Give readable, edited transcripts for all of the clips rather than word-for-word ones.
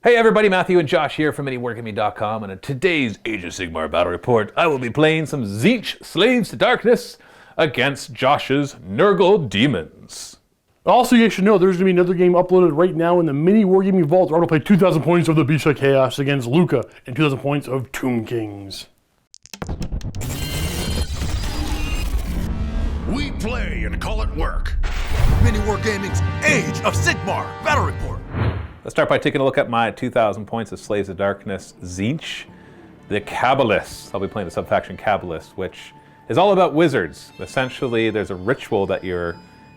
Hey everybody, Matthew and Josh here from MiniWarGaming.com, and in today's Age of Sigmar Battle Report, I will be playing some Zinc Slaves to Darkness against Josh's Nurgle Demons. Also, you should know there's going to be another game uploaded right now in the MiniWarGaming Vault where I'll play 2,000 points of the Beast of Chaos against Luca and 2,000 points of Tomb Kings. We play and call it work. MiniWarGaming's Age of Sigmar Battle Report. Let's start by taking a look at my 2,000 points of Slaves of Darkness Zinc, the Cabalists. I'll be playing the subfaction Cabalists, which is all about wizards. Essentially, there's a ritual that your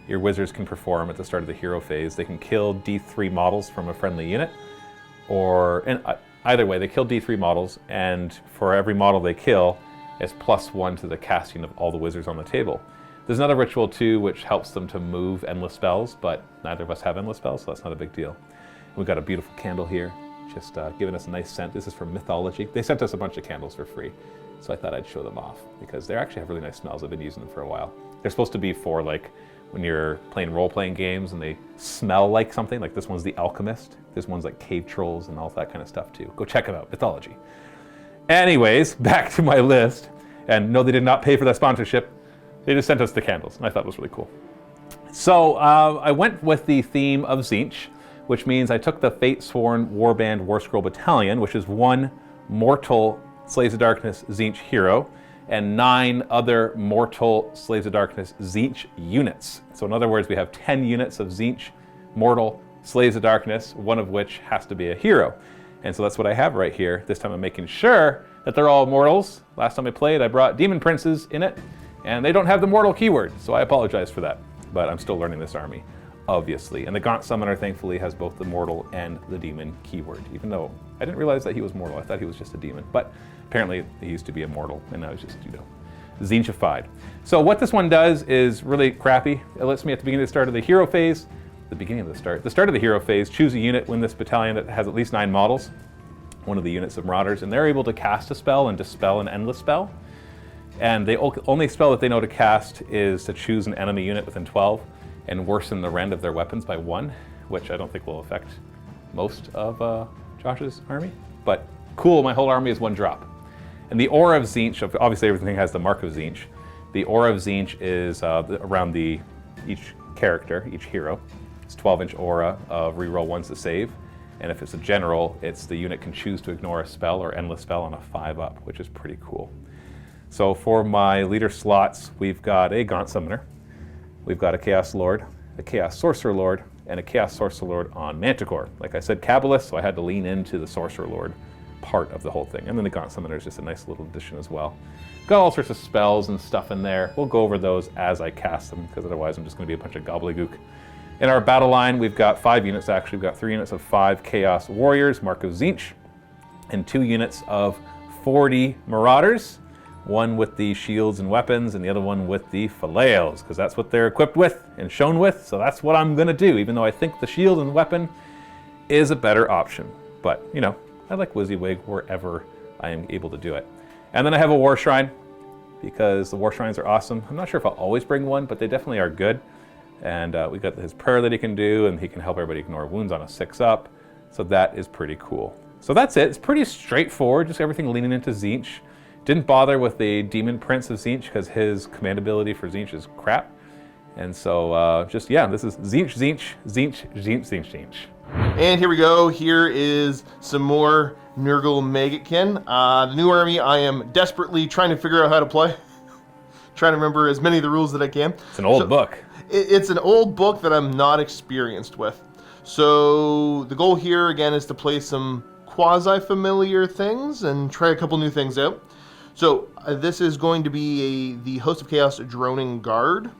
wizards can perform at the start of the hero phase. They can kill D3 models from a friendly unit, either way, they kill D3 models, and for every model they kill, it's +1 to the casting of all the wizards on the table. There's another ritual too, which helps them to move endless spells, but neither of us have endless spells, so that's not a big deal. We've got a beautiful candle here, just giving us a nice scent. This is from Mythology. They sent us a bunch of candles for free, so I thought I'd show them off because they actually have really nice smells. I've been using them for a while. They're supposed to be for like when you're playing role-playing games and they smell like something, like this one's The Alchemist. There's ones like Cave Trolls and all that kind of stuff too. Go check them out, Mythology. Anyways, back to my list. And no, they did not pay for that sponsorship. They just sent us the candles, and I thought it was really cool. So I went with the theme of Zinc, which means I took the Fate-Sworn Warband War Scroll Battalion, which is one mortal Slaves of Darkness Zinc hero, and 9 other mortal Slaves of Darkness Zinc units. So in other words, we have 10 units of Zinc mortal Slaves of Darkness, one of which has to be a hero. And so that's what I have right here. This time I'm making sure that they're all mortals. Last time I played, I brought Demon Princes in it, and they don't have the mortal keyword, so I apologize for that. But I'm still learning this army, obviously. And the Gaunt Summoner, thankfully, has both the mortal and the demon keyword, even though I didn't realize that he was mortal. I thought he was just a demon. But apparently, he used to be immortal, and now he's just, Zincified. So what this one does is really crappy. It lets me, at the beginning of the start of the hero phase, the start of the hero phase, choose a unit win this battalion that has at least 9 models, one of the units of Marauders, and they're able to cast a spell and dispel an endless spell. And the only spell that they know to cast is to choose an enemy unit within 12 and worsen the rend of their weapons by 1, which I don't think will affect most of Josh's army. But cool, my whole army is 1 drop. And the aura of Zinc, obviously everything has the mark of Zinc. The aura of Zinc is around each character, each hero. It's 12-inch aura of reroll 1s to save. And if it's a general, the unit can choose to ignore a spell or endless spell on a 5-up, which is pretty cool. So for my leader slots, we've got a Gaunt Summoner, we've got a Chaos Lord, a Chaos Sorcerer Lord, and a Chaos Sorcerer Lord on Manticore. Like I said, Cabalists, so I had to lean into the Sorcerer Lord part of the whole thing. And then the Gaunt Summoner is just a nice little addition as well. Got all sorts of spells and stuff in there. We'll go over those as I cast them, because otherwise I'm just going to be a bunch of gobbledygook. In our battle line, we've got 5 units actually. We've got 3 units of 5 Chaos Warriors, Mark of Zinc, and 2 units of 40 Marauders. One with the shields and weapons, and the other one with the flails, because that's what they're equipped with and shown with, so that's what I'm going to do, even though I think the shield and weapon is a better option. But, you know, I like WYSIWYG wherever I am able to do it. And then I have a War Shrine, because the War Shrines are awesome. I'm not sure if I'll always bring one, but they definitely are good. And we got his prayer that he can do, and he can help everybody ignore wounds on a 6-up, so that is pretty cool. So that's it. It's pretty straightforward, just everything leaning into Zinc. Didn't bother with the Demon Prince of Zinc because his command ability for Zinc is crap. And so this is Zinc, Zinc, Zinc, Zinc, Zinc, Zinc. And here we go. Here is some more Nurgle Maggotkin. The new army I am desperately trying to figure out how to play. Trying to remember as many of the rules that I can. It's an old book. It's an old book that I'm not experienced with. So the goal here again is to play some quasi-familiar things and try a couple new things out. So this is going to be the Host of Chaos Droning Guard,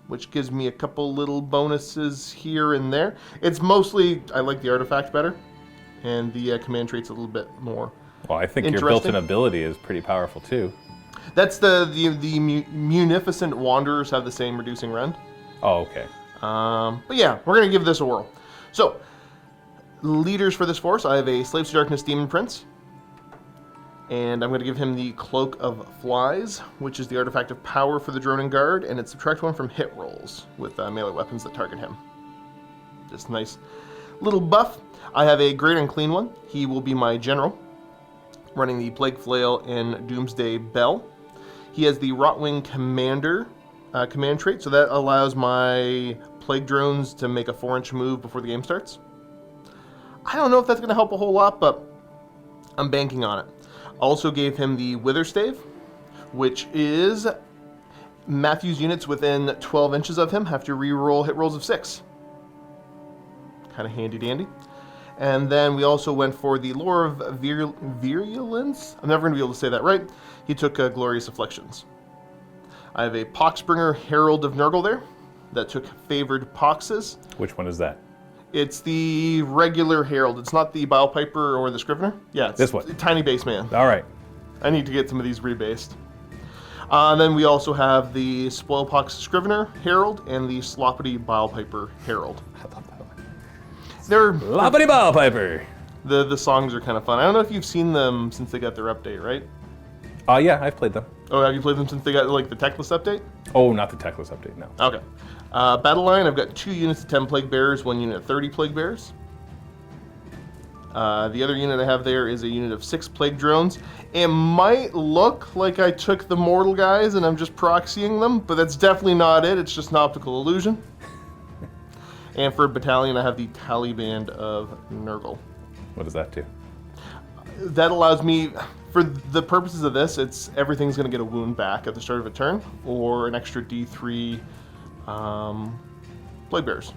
which gives me a couple little bonuses here and there. It's mostly, I like the artifact better, and the command trait's a little bit more Well, I think your built-in ability is pretty powerful too. That's the Munificent Wanderers have the same reducing rend. Oh, okay. But yeah, we're going to give this a whirl. So, leaders for this force, I have a Slaves to Darkness Demon Prince. And I'm going to give him the Cloak of Flies, which is the artifact of power for the Droning Guard, and it subtracts 1 from hit rolls with melee weapons that target him. Just nice little buff. I have a Great Unclean one. He will be my general, running the Plague Flail and Doomsday Bell. He has the Rotwing Commander command trait, so that allows my Plague Drones to make a 4-inch move before the game starts. I don't know if that's going to help a whole lot, but I'm banking on it. Also gave him the Wither Stave, which is Matthew's units within 12 inches of him have to re-roll hit rolls of 6. Kind of handy dandy. And then we also went for the Lore of Virulence. I'm never going to be able to say that right. He took Glorious Afflictions. I have a Poxbringer Herald of Nurgle there that took Favored Poxes. Which one is that? It's the regular Herald. It's not the Bilepiper or the Scrivener. Yeah, it's This one. Tiny Base Man. All right. I need to get some of these rebased. Then we also have the Spoilpox Scrivener Herald and the Sloppity Bilepiper Herald. I love that one. They're Loppity Ball Piper. the songs are kind of fun. I don't know if you've seen them since they got their update, right? Yeah, I've played them. Oh, have you played them since they got like the Techless update? Oh, not the Techless update, no. Okay. Battle line, I've got 2 units of 10 Plague Bearers, 1 unit of 30 Plague Bearers. The other unit I have there is a unit of 6 Plague Drones. It might look like I took the Mortal guys and I'm just proxying them, but that's definitely not it. It's just an optical illusion. And for a battalion, I have the Taliban of Nurgle. What does that do? That allows me, for the purposes of this, everything's going to get a wound back at the start of a turn, or an extra D3 Plague Bearers.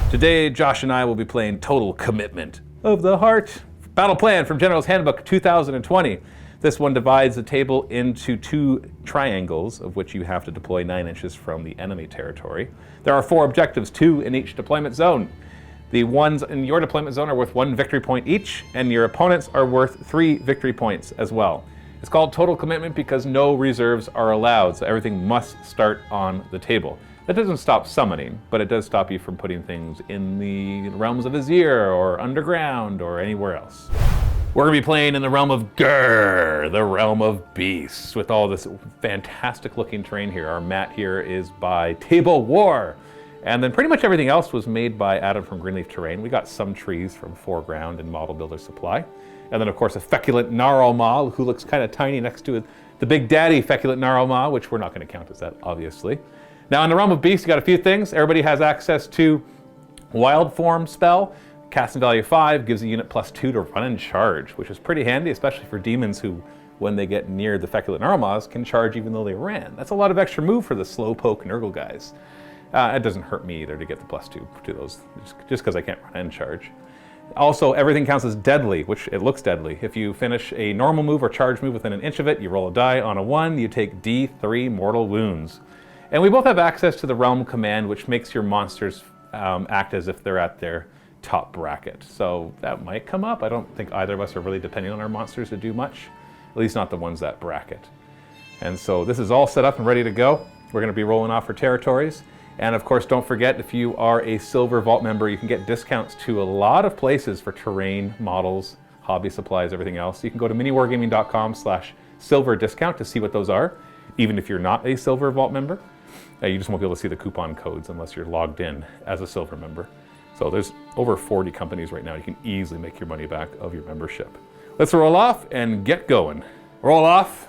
Today, Josh and I will be playing Total Commitment of the Heart. Battle Plan from General's Handbook 2020. This one divides the table into 2 triangles, of which you have to deploy 9 inches from the enemy territory. There are 4 objectives, 2 in each deployment zone. The ones in your deployment zone are worth 1 victory point each, and your opponents are worth 3 victory points as well. It's called Total Commitment because no reserves are allowed, so everything must start on the table. That doesn't stop summoning, but it does stop you from putting things in the realms of Azir or underground or anywhere else. We're going to be playing in the realm of Grr, the realm of beasts, with all this fantastic looking terrain here. Our mat here is by Table War. And then pretty much everything else was made by Adam from Greenleaf Terrain. We got some trees from Foreground and Model Builder Supply. And then of course a feculent Gnarl Maw, who looks kind of tiny next to the big daddy feculent Gnarl Maw, which we're not going to count as that, obviously. Now in the realm of beasts, you got a few things. Everybody has access to Wild Form spell. Casting value 5 gives a unit +2 to run and charge, which is pretty handy, especially for demons who, when they get near the feculent Gnarl Maws, can charge even though they ran. That's a lot of extra move for the slowpoke Nurgle guys. It doesn't hurt me either to get the +2 to those, just because I can't run and charge. Also, everything counts as deadly, which it looks deadly. If you finish a normal move or charge move within an inch of it, you roll a die. On a 1, you take D3 mortal wounds. And we both have access to the Realm Command, which makes your monsters act as if they're at their top bracket. So that might come up. I don't think either of us are really depending on our monsters to do much, at least not the ones that bracket. And so this is all set up and ready to go. We're going to be rolling off for territories. And of course, don't forget, if you are a Silver Vault member, you can get discounts to a lot of places for terrain, models, hobby supplies, everything else. You can go to miniwargaming.com/silver discount to see what those are, even if you're not a Silver Vault member. You just won't be able to see the coupon codes unless you're logged in as a Silver member. So there's over 40 companies right now. You can easily make your money back of your membership. Let's roll off and get going. Roll off.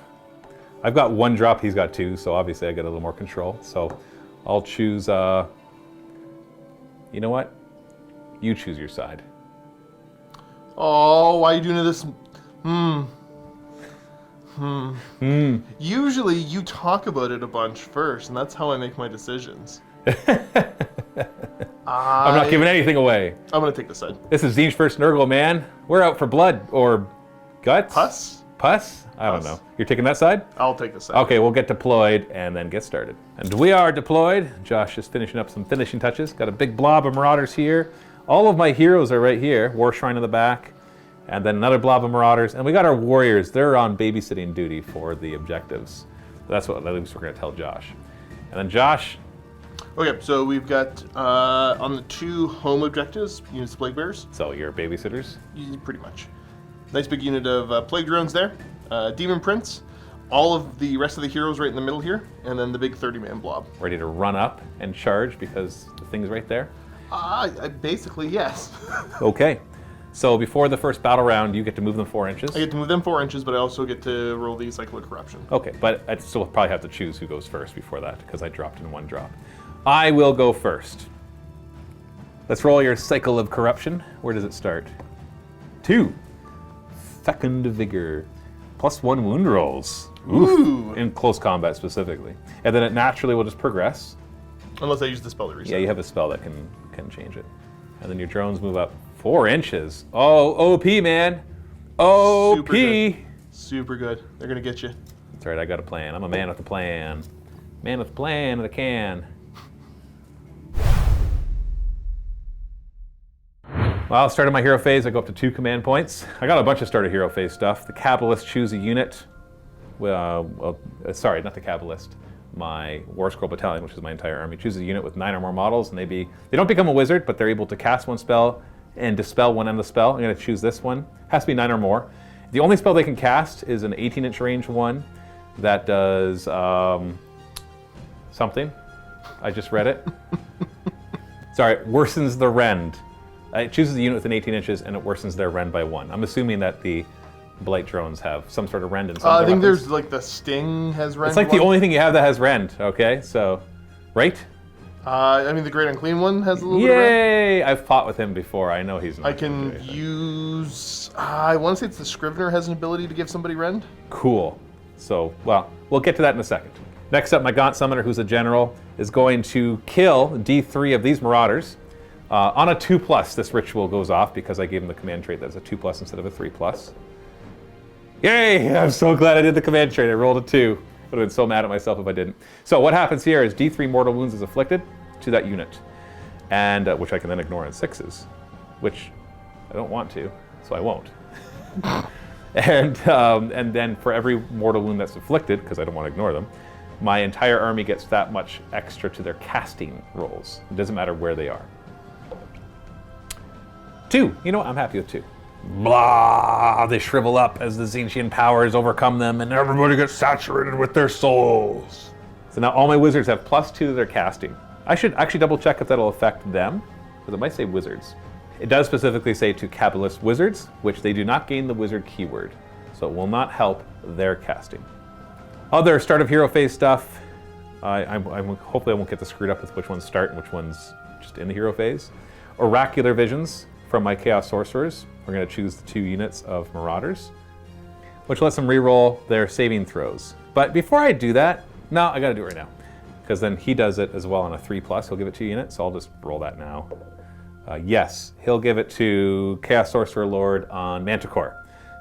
I've got 1 drop, he's got 2, so obviously I get a little more control. So I'll choose, you know what? You choose your side. Oh, why are you doing this? Usually you talk about it a bunch first, and that's how I make my decisions. I'm not giving anything away. I'm going to take this side. This is Zinch's first Nurgle, man. We're out for blood or guts? Pus? Pus? I don't know. You're taking that side? I'll take this side. Okay, we'll get deployed and then get started. And we are deployed. Josh is finishing up some finishing touches. Got a big blob of Marauders here. All of my heroes are right here. War Shrine in the back. And then another blob of Marauders. And we got our warriors. They're on babysitting duty for the objectives. That's what at least we're going to tell Josh. And then Josh. Okay, so we've got on the 2 home objectives, units of Plague Bearers. So you're babysitters? Pretty much. Nice big unit of Plague Drones there. Demon Prince. All of the rest of the heroes right in the middle here. And then the big 30-man blob. Ready to run up and charge because the thing's right there. Basically, yes. Okay. So before the first battle round, you get to move them 4 inches. I get to move them 4 inches, but I also get to roll the Cycle of Corruption. Okay, but I still probably have to choose who goes first before that, because I dropped in 1 drop. I will go first. Let's roll your Cycle of Corruption. Where does it start? 2. Fecund Vigor. +1 wound rolls. Ooh. In close combat specifically. And then it naturally will just progress. Unless I use the spell to reset. Yeah, you have a spell that can change it. And then your drones move up 4 inches. Oh, OP, man. OP. Super good. Super good. They're going to get you. That's right, I got a plan. I'm a man with a plan. Man with a plan and a can. Well, started my hero phase, I go up to 2 command points. I got a bunch of starter hero phase stuff. The Cabalists choose a unit. Sorry, not the Cabalist. My War Scroll Battalion, which is my entire army, chooses a unit with 9 or more models, and they don't become a wizard, but they're able to cast 1 spell and dispel 1 end of the spell. I'm going to choose this one. Has to be 9 or more. The only spell they can cast is an 18-inch range one that does something. I just read it. Sorry, worsens the rend. It chooses a unit within 18 inches, and it worsens their rend by 1. I'm assuming that the Blight drones have some sort of rend in some of I their think weapons. there's like the Sting has rend. It's like the only thing you have that has rend, okay? So, right? I mean, the Great Unclean one has a little bit of rend. Yay! I've fought with him before. I know he's not. I can use... I want to say it's the Scrivener has an ability to give somebody rend. Cool. So, well, we'll get to that in a second. Next up, my Gaunt Summoner, who's a general, is going to kill D3 of these Marauders. On a 2+, this ritual goes off because I gave him the command trait that's a 2+ instead of a 3+. Yay! I'm so glad I did the command trait. I rolled a 2. Would have been so mad at myself if I didn't. So what happens here is D3 mortal wounds is afflicted to that unit, and which I can then ignore in 6s, which I don't want to, so I won't. And then for every mortal wound that's afflicted, because I don't want to ignore them, my entire army gets that much extra to their casting rolls. It doesn't matter where they are. 2. You know what? I'm happy with 2. Blah! They shrivel up as the Zinchian powers overcome them, and everybody gets saturated with their souls. So now all my wizards have +2 to their casting. I should actually double check if that'll affect them, because it might say wizards. It does specifically say to Cabalist wizards, which they do not gain the wizard keyword, so it will not help their casting. Other start of hero phase stuff, hopefully I won't get this screwed up with which ones start and which ones just in the hero phase. Oracular visions from my Chaos Sorcerers. We're going to choose the 2 units of Marauders, which lets them reroll their saving throws. But before I do that, no, I got to do it right now, because then he does it as well on a 3+. He'll give it 2 units, so I'll just roll that now. Yes, he'll give it to Chaos Sorcerer Lord on Manticore.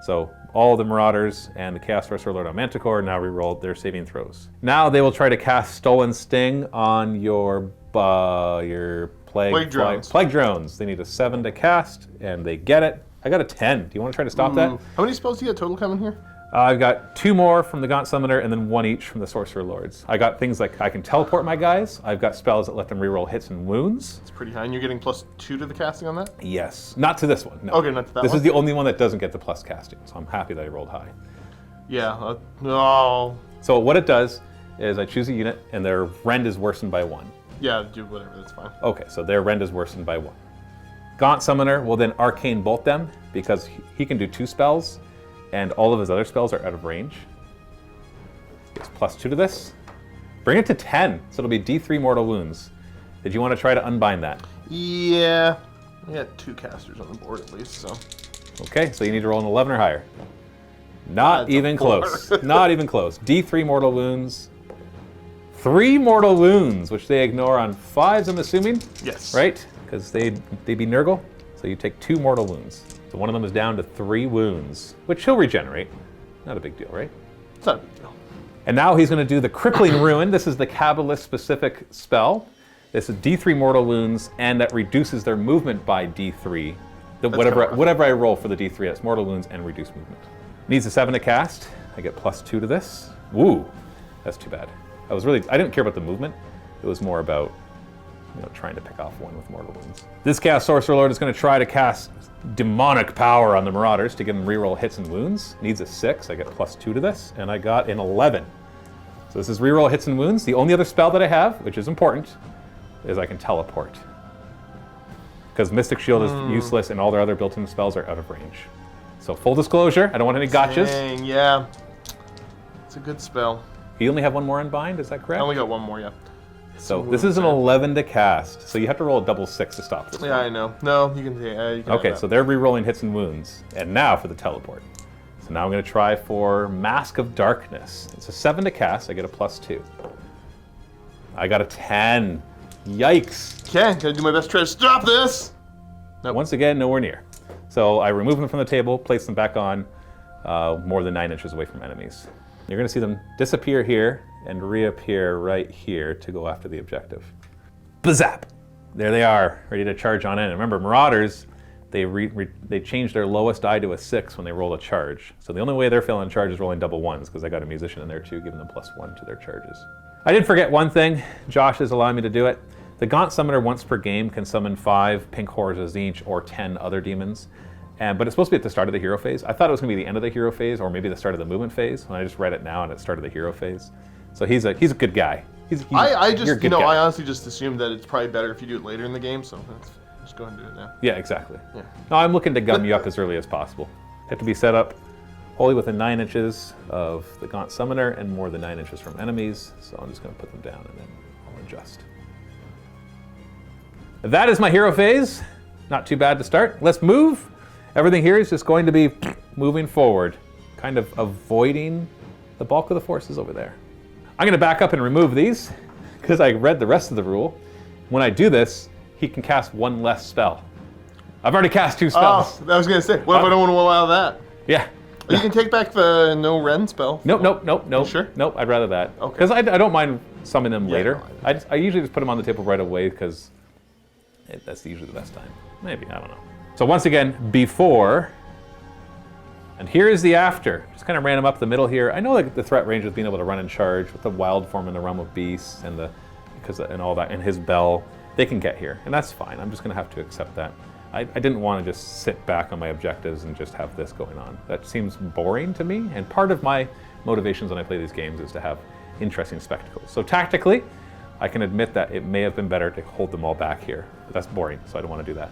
So all the Marauders and the Chaos Sorcerer Lord on Manticore now reroll their saving throws. Now they will try to cast Stolen Sting on your Plague drones. Plague drones. They need a 7 to cast, and they get it. I got a 10. Do you want to try to stop that? How many spells do you got total coming here? I've got 2 more from the Gaunt Summoner, and then 1 each from the Sorcerer Lords. I got things like I can teleport my guys. I've got spells that let them reroll hits and wounds. It's pretty high, and you're getting +2 to the casting on that? Yes. Not to this one, no. Okay, not to that This one. is the only one that doesn't get the plus casting, so I'm happy that I rolled high. Yeah, no. So what it does is I choose a unit, and their rend is worsened by 1. Yeah, do whatever, that's fine. Okay, so their rend is worsened by 1. Gaunt Summoner will then Arcane Bolt them, because he can do 2 spells, and all of his other spells are out of range. Gets +2 to this. Bring it to 10, so it'll be D3 mortal wounds. Did you want to try to unbind that? Yeah, I got 2 casters on the board at least, so. Okay, so you need to roll an 11 or higher. Not That's a even 4. close. Not even close. D3 mortal wounds. 3 mortal wounds, which they ignore on 5s, I'm assuming? Yes. Right? Because they be Nurgle. So you take 2 mortal wounds. So one of them is down to 3 wounds, which he'll regenerate. Not a big deal, right? It's not a big deal. And now he's going to do the Crippling Ruin. This is the Cabalist-specific spell. This is D3 mortal wounds, and that reduces their movement by D3. Whatever I roll for the D3, that's mortal wounds and reduced movement. Needs a 7 to cast. I get +2 to this. Woo, that's too bad. I didn't care about the movement. It was more about, trying to pick off 1 with mortal wounds. This Chaos Sorcerer Lord is going to try to cast Demonic Power on the Marauders to give them reroll hits and wounds. Needs a 6. I get +2 to this, and I got an 11. So this is reroll hits and wounds. The only other spell that I have, which is important, is I can teleport. because Mystic Shield is useless and all their other built-in spells are out of range. So full disclosure, I don't want any gotchas. Dang, yeah. It's a good spell. You only have one more Unbind, is that I correct? only got one more, yeah. So this is an 11 to cast, so you have to roll a double 6 to stop this. Yeah, I know. No, you can Okay, have so that. they're re-rolling hits and wounds. And now for the teleport. So now I'm going to try for Mask of Darkness. It's a 7 to cast, I get a +2. I got a 10. Yikes. Okay, gotta do my best to try to stop this. Nope. Once again, nowhere near. So I remove them from the table, place them back on, more than 9 inches away from enemies. You're going to see them disappear here and reappear right here to go after the objective. Bazap! There they are, ready to charge on in. And remember, Marauders, they changed their lowest die to a 6 when they roll a charge. So the only way they're failing charge is rolling double 1s, because I got a musician in there too, giving them +1 to their charges. I did forget one thing. Josh is allowing me to do it. The Gaunt Summoner once per game can summon 5 pink horrors each or 10 other demons. But it's supposed to be at the start of the hero phase. I thought it was going to be the end of the hero phase or maybe the start of the movement phase. When I just read it now and it started the hero phase. So he's a good guy. I you're a good guy. I honestly just assumed that it's probably better if you do it later in the game, so let's just go ahead and do it now. Yeah, exactly. Yeah. No, I'm looking to gum you up as early as possible. Have to be set up wholly within 9 inches of the Gaunt Summoner and more than 9 inches from enemies. So I'm just going to put them down and then I'll adjust. That is my hero phase. Not too bad to start. Let's move. Everything here is just going to be moving forward, kind of avoiding the bulk of the forces over there. I'm going to back up and remove these because I read the rest of the rule. When I do this, he can cast 1 less spell. I've already cast 2 spells. Oh, I was going to say, what if I don't want to allow that? Yeah. You can take back the no Ren spell. Nope. Sure? Nope, I'd rather that. Okay. Because I don't mind summoning them Yeah, later. no, I usually just put them on the table right away because that's usually the best time. Maybe, I don't know. So once again, before, and here is the after. Just kind of ran him up the middle here. I know like the threat range of being able to run and charge with the wild form in the realm of beasts and and all that, and his bell, they can get here, and that's fine. I'm just going to have to accept that. I didn't want to just sit back on my objectives and just have this going on. That seems boring to me, and part of my motivations when I play these games is to have interesting spectacles. So tactically, I can admit that it may have been better to hold them all back here. But that's boring, so I don't want to do that.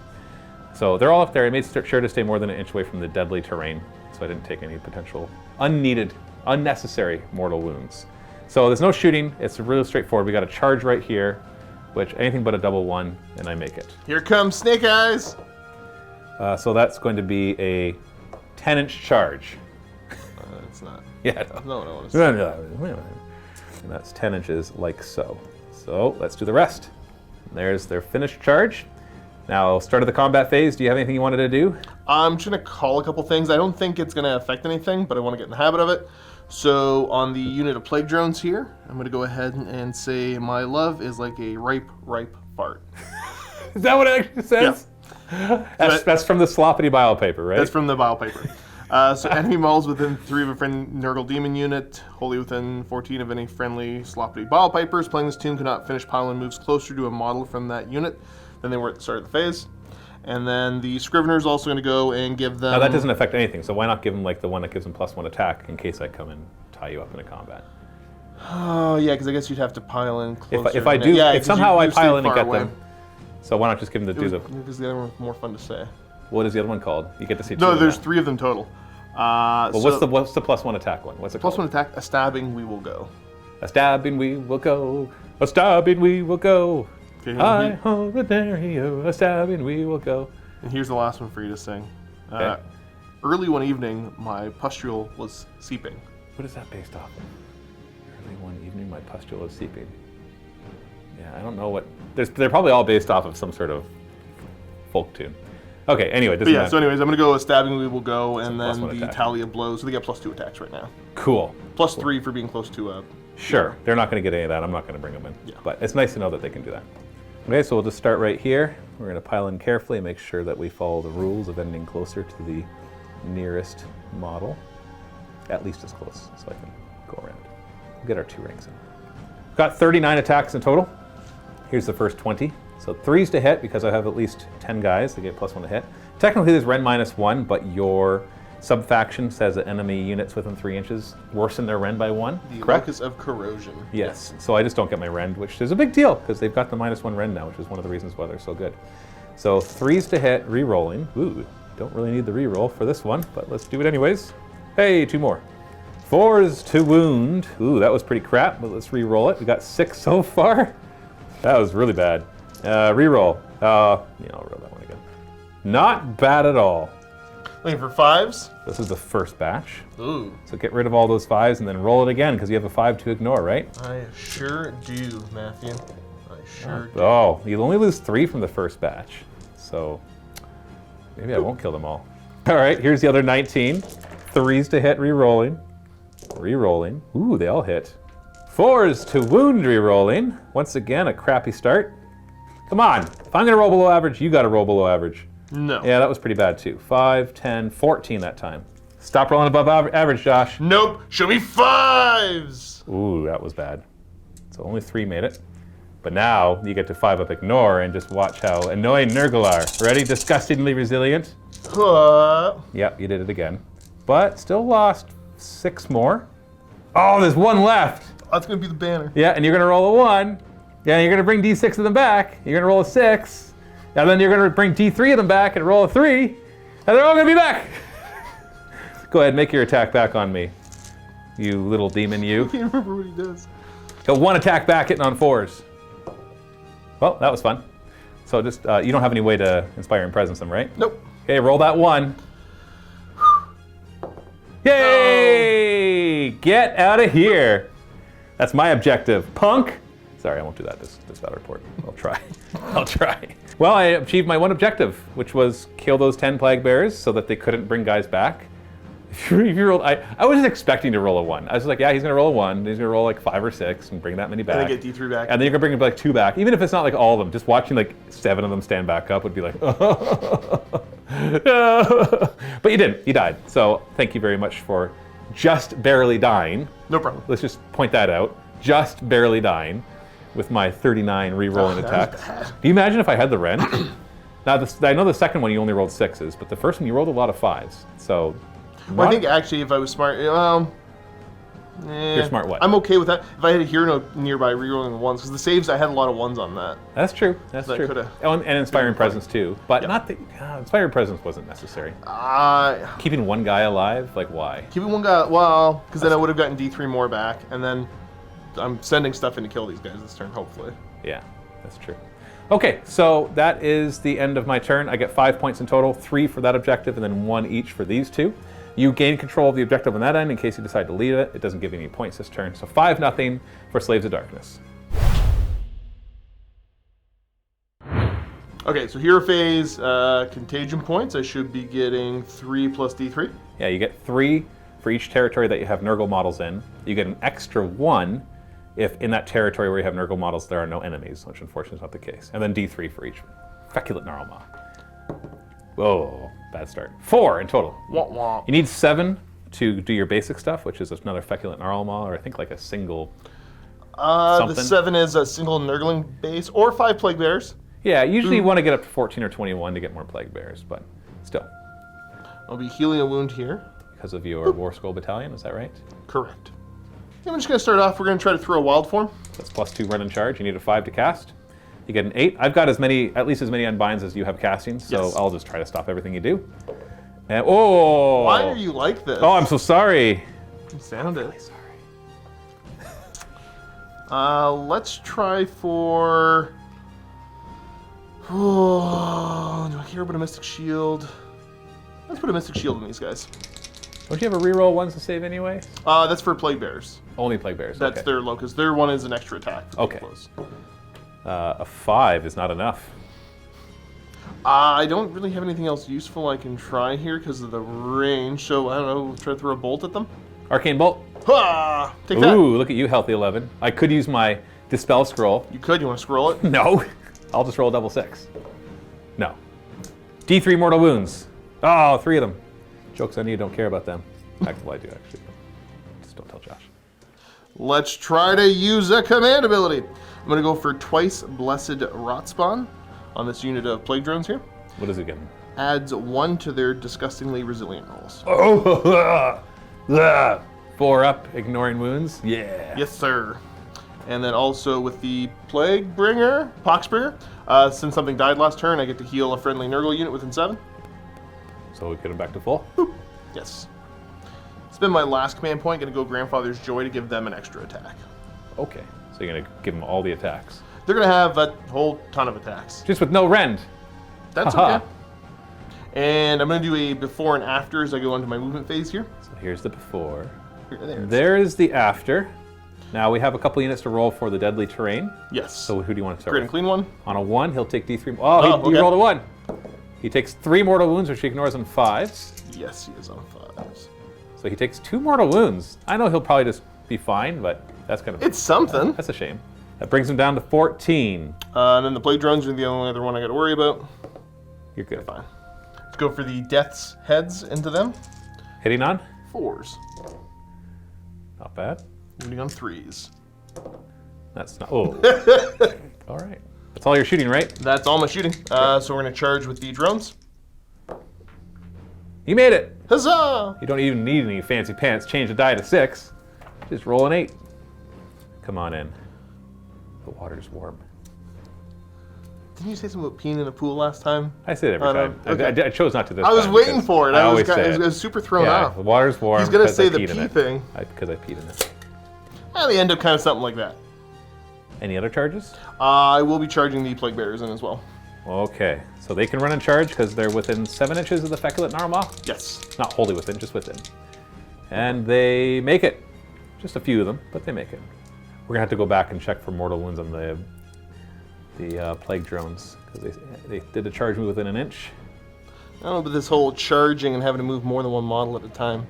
So they're all up there. I made sure to stay more than an inch away from the deadly terrain, so I didn't take any potential unneeded, unnecessary mortal wounds. So there's no shooting. It's really straightforward. We got a charge right here, which anything but a double 1, and I make it. Here comes Snake Eyes. So that's going to be a 10-inch charge. It's not. Yeah. No, no, it's not. And that's 10 inches like so. So let's do the rest. There's their finished charge. Now, start of the combat phase, do you have anything you wanted to do? I'm just going to call a couple things. I don't think it's going to affect anything, but I want to get in the habit of it. So on the unit of plague drones here, I'm going to go ahead and say my love is like a ripe fart. Is that what it actually says? Yeah. That's from the sloppity bile paper, right? That's from the bile paper. So enemy models within 3 of a friendly Nurgle demon unit, wholly within 14 of any friendly sloppity bile pipers. Playing this tune cannot finish pile and moves closer to a model from that unit than they were at the start of the phase. And then the Scrivener is also going to go and give them... Now that doesn't affect anything, so why not give them like the one that gives them +1 attack in case I come and tie you up in a combat? Oh, yeah, because I guess you'd have to pile in closer. If I do, yeah, if somehow I pile in and far get away. them, so why not just give them to do the... Because the other one's more fun to say. What is the other one called? You get to see 2 No, of there's them. 3 of them total. Well, what's the +1 attack one? What's it called? +1 attack, a stabbing, we will go. A stabbing we will go. A stabbing we will go. Okay, Hi ho the Dario, a stabbing we will go. and here's the last one for you to sing. Okay. Early one evening, my pustule was seeping. What is that based off of? Early one evening, my pustule is seeping. Yeah, I don't know what... They're probably all based off of some sort of folk tune. Okay, anyway, this But is yeah, so anyways, I'm going to go a stabbing, we will go, and plus then 1 the attack. tally of blows. So they get +2 attacks right now. cool. +3 for being close to a... Sure, they're not going to get any of that. I'm not going to bring them in. Yeah. But it's nice to know that they can do that. Okay, so we'll just start right here. We're going to pile in carefully and make sure that we follow the rules of ending closer to the nearest model. At least as close, so I can go around. We'll get our 2 ranks in. Got 39 attacks in total. Here's the first 20. So 3's to hit because I have at least 10 guys that get +1 to hit. Technically there's Ren -1, but your sub-faction says that enemy units within 3 inches worsen their Ren by 1, The correct? locus of corrosion. Yes, so I just don't get my Rend, which is a big deal because they've got the -1 Rend now, which is one of the reasons why they're so good. So 3s to hit, re-rolling. Ooh, don't really need the re-roll for this one, but let's do it anyways. Hey, 2 more. 4s to wound. Ooh, that was pretty crap, but let's re-roll it. We got 6 so far. That was really bad. Re-roll. I'll roll that one again. Not bad at all. Looking for 5s? This is the first batch. Ooh. So get rid of all those 5s and then roll it again, because you have a 5 to ignore, right? I sure do, Matthew. I sure do. Oh, you'll only lose 3 from the first batch. So maybe I won't kill them all. All right, here's the other 19. 3s to hit, re-rolling. Re-rolling. Ooh, they all hit. 4s to wound, re-rolling. Once again, a crappy start. Come on. If I'm going to roll below average, you got to roll below average. No. Yeah, that was pretty bad too. 5, 10, 14 that time. Stop rolling above average, Josh. Nope. Show me 5s. Ooh, that was bad. So only 3 made it. But now you get to 5-up ignore and just watch how annoying Nurgle are. Ready? Disgustingly resilient. Yep, you did it again. But still lost 6 more. Oh, there's 1 left. That's going to be the banner. Yeah, and you're going to roll a 1. Yeah, and you're going to bring D6 of them back. You're going to roll a 6. And then you're going to bring D3 of them back and roll a 3. And they're all going to be back. Go ahead, make your attack back on me. You little demon, you. I can't remember what he does. Got 1 attack back hitting on 4s. Well, that was fun. So just, you don't have any way to inspire and presence them, right? Nope. Okay, roll that 1. Yay! Get out of here. That's my objective. Punk! Sorry, I won't do that this battle report. I'll try. I'll try. Well, I achieved my 1 objective, which was kill those 10 plague bearers so that they couldn't bring guys back. If you rolled, I wasn't expecting to roll a 1. I was like, yeah, he's gonna roll a 1. He's gonna roll like 5 or 6 and bring that many back. And then get D3 back. And then you're gonna bring like 2 back. Even if it's not like all of them, just watching like 7 of them stand back up would be like, but you didn't. You died. So thank you very much for just barely dying. No problem. Let's just point that out. Just barely dying with my 39 re-rolling attacks. Do you imagine if I had the rend? Now, I know the second one you only rolled 6s, but the first one you rolled a lot of 5s. So, Well, I think actually if I was smart, you're smart what? I'm okay with that. If I had a hero nearby rerolling the 1s, because the saves, I had a lot of 1s on that. That's true. That's So that true. coulda Oh, and Inspiring Presence too. But not the Inspiring Presence wasn't necessary. Keeping 1 guy alive, like why? Keeping 1 guy, well, because then I would have gotten D3 more back, and then I'm sending stuff in to kill these guys this turn, hopefully. Yeah, that's true. Okay, so that is the end of my turn. I get 5 points in total, 3 for that objective, and then 1 each for these 2. You gain control of the objective on that end in case you decide to leave it. It doesn't give you any points this turn. So 5-0 for Slaves of Darkness. Okay, so hero phase, contagion points. I should be getting 3 plus D3. Yeah, you get 3 for each territory that you have Nurgle models in. You get an extra 1 if in that territory where you have Nurgle models there are no enemies, which unfortunately is not the case. And then D3 for each feculent Gnarlmaw. Whoa, bad start. 4 in total. Wah, wah. You need 7 to do your basic stuff, which is another feculent Gnarlmaw, or I think like a single something. The 7 is a single Nurgling base, or 5 Plague Bears. Yeah, usually you want to get up to 14 or 21 to get more Plague Bears, but still. I'll be healing a wound here. Because of your War Scroll Battalion, is that right? Correct. I'm just going to start off. We're going to try to throw a wild form. That's +2 run and charge. You need a 5 to cast. You get an 8. I've got at least as many unbinds as you have castings, so Yes. I'll just try to stop everything you do. And, oh! Why are you like this? Oh, I'm so sorry. You sounded. Really sorry. Let's try for... Oh, do I care about a Mystic Shield? Let's put a Mystic Shield on these guys. Don't you have a reroll ones to save anyway? That's for Plague Bears. Only Plague Bears. That's okay. their locus. Their one is an extra attack. Okay. Close. A 5 is not enough. I don't really have anything else useful I can try here because of the range. So I don't know. Try to throw a bolt at them. Arcane Bolt. Ha! Take that. Ooh, look at you, healthy 11. I could use my Dispel Scroll. You could. You want to scroll it? No. I'll just roll a double 6. No. D3 mortal wounds. Oh, 3 of them. Joke's on you, don't care about them. Well, I do actually. Just don't tell Josh. Let's try to use a command ability. I'm going to go for twice Blessed Rotspawn on this unit of Plague Drones here. What is it again? Adds 1 to their disgustingly resilient rolls. Oh, 4 up, ignoring wounds. Yeah. Yes, sir. And then also with the Poxbringer, since something died last turn, I get to heal a friendly Nurgle unit within 7. So we get him back to full. Boop. Yes. Spend my last command point, gonna go Grandfather's Joy to give them an extra attack. Okay. So you're gonna give them all the attacks. They're gonna have a whole ton of attacks. Just with no rend. That's Haha. okay. And I'm gonna do a before and after as I go into my movement phase here. So here's the before. There. There is the after. Now we have a couple units to roll for the deadly terrain. Yes. So who do you want to start Great and with? clean one. On a 1, he'll take D3. He okay. rolled a 1. He takes 3 mortal wounds, which he ignores on 5s. Yes, he is on 5s. So he takes 2 mortal wounds. I know he'll probably just be fine, but that's kind of... It's something. That's a shame. That brings him down to 14. And then the Plague Drones are the only other one I got to worry about. You're good. Fine. Let's go for the Death's Heads into them. Hitting on? 4s. Not bad. Moving on 3s. That's not... Oh. All right. That's all you're shooting, right? That's all my shooting. So we're going to charge with the drones. You made it! Huzzah! You don't even need any fancy pants. Change the die to 6. Just roll an 8. Come on in. The water's warm. Didn't you say something about peeing in a pool last time? I say it every Oh, no. time. Okay. I chose not to this I was time waiting because for it. I I always say it. was super thrown Yeah, off. the water's warm. He's gonna because say I the peed in pee it. thing. Because I peed in it. And they end up kind of something like that. Any other charges? I will be charging the Plague Bearers in as well. Okay, so they can run and charge because they're within 7 inches of the Feculent Narwhal. Yes. Not wholly within, just within. And they make it. Just a few of them, but they make it. We're gonna have to go back and check for mortal wounds on the plague drones because they did a charge move within an inch. I don't know about this whole charging and having to move more than one model at a time.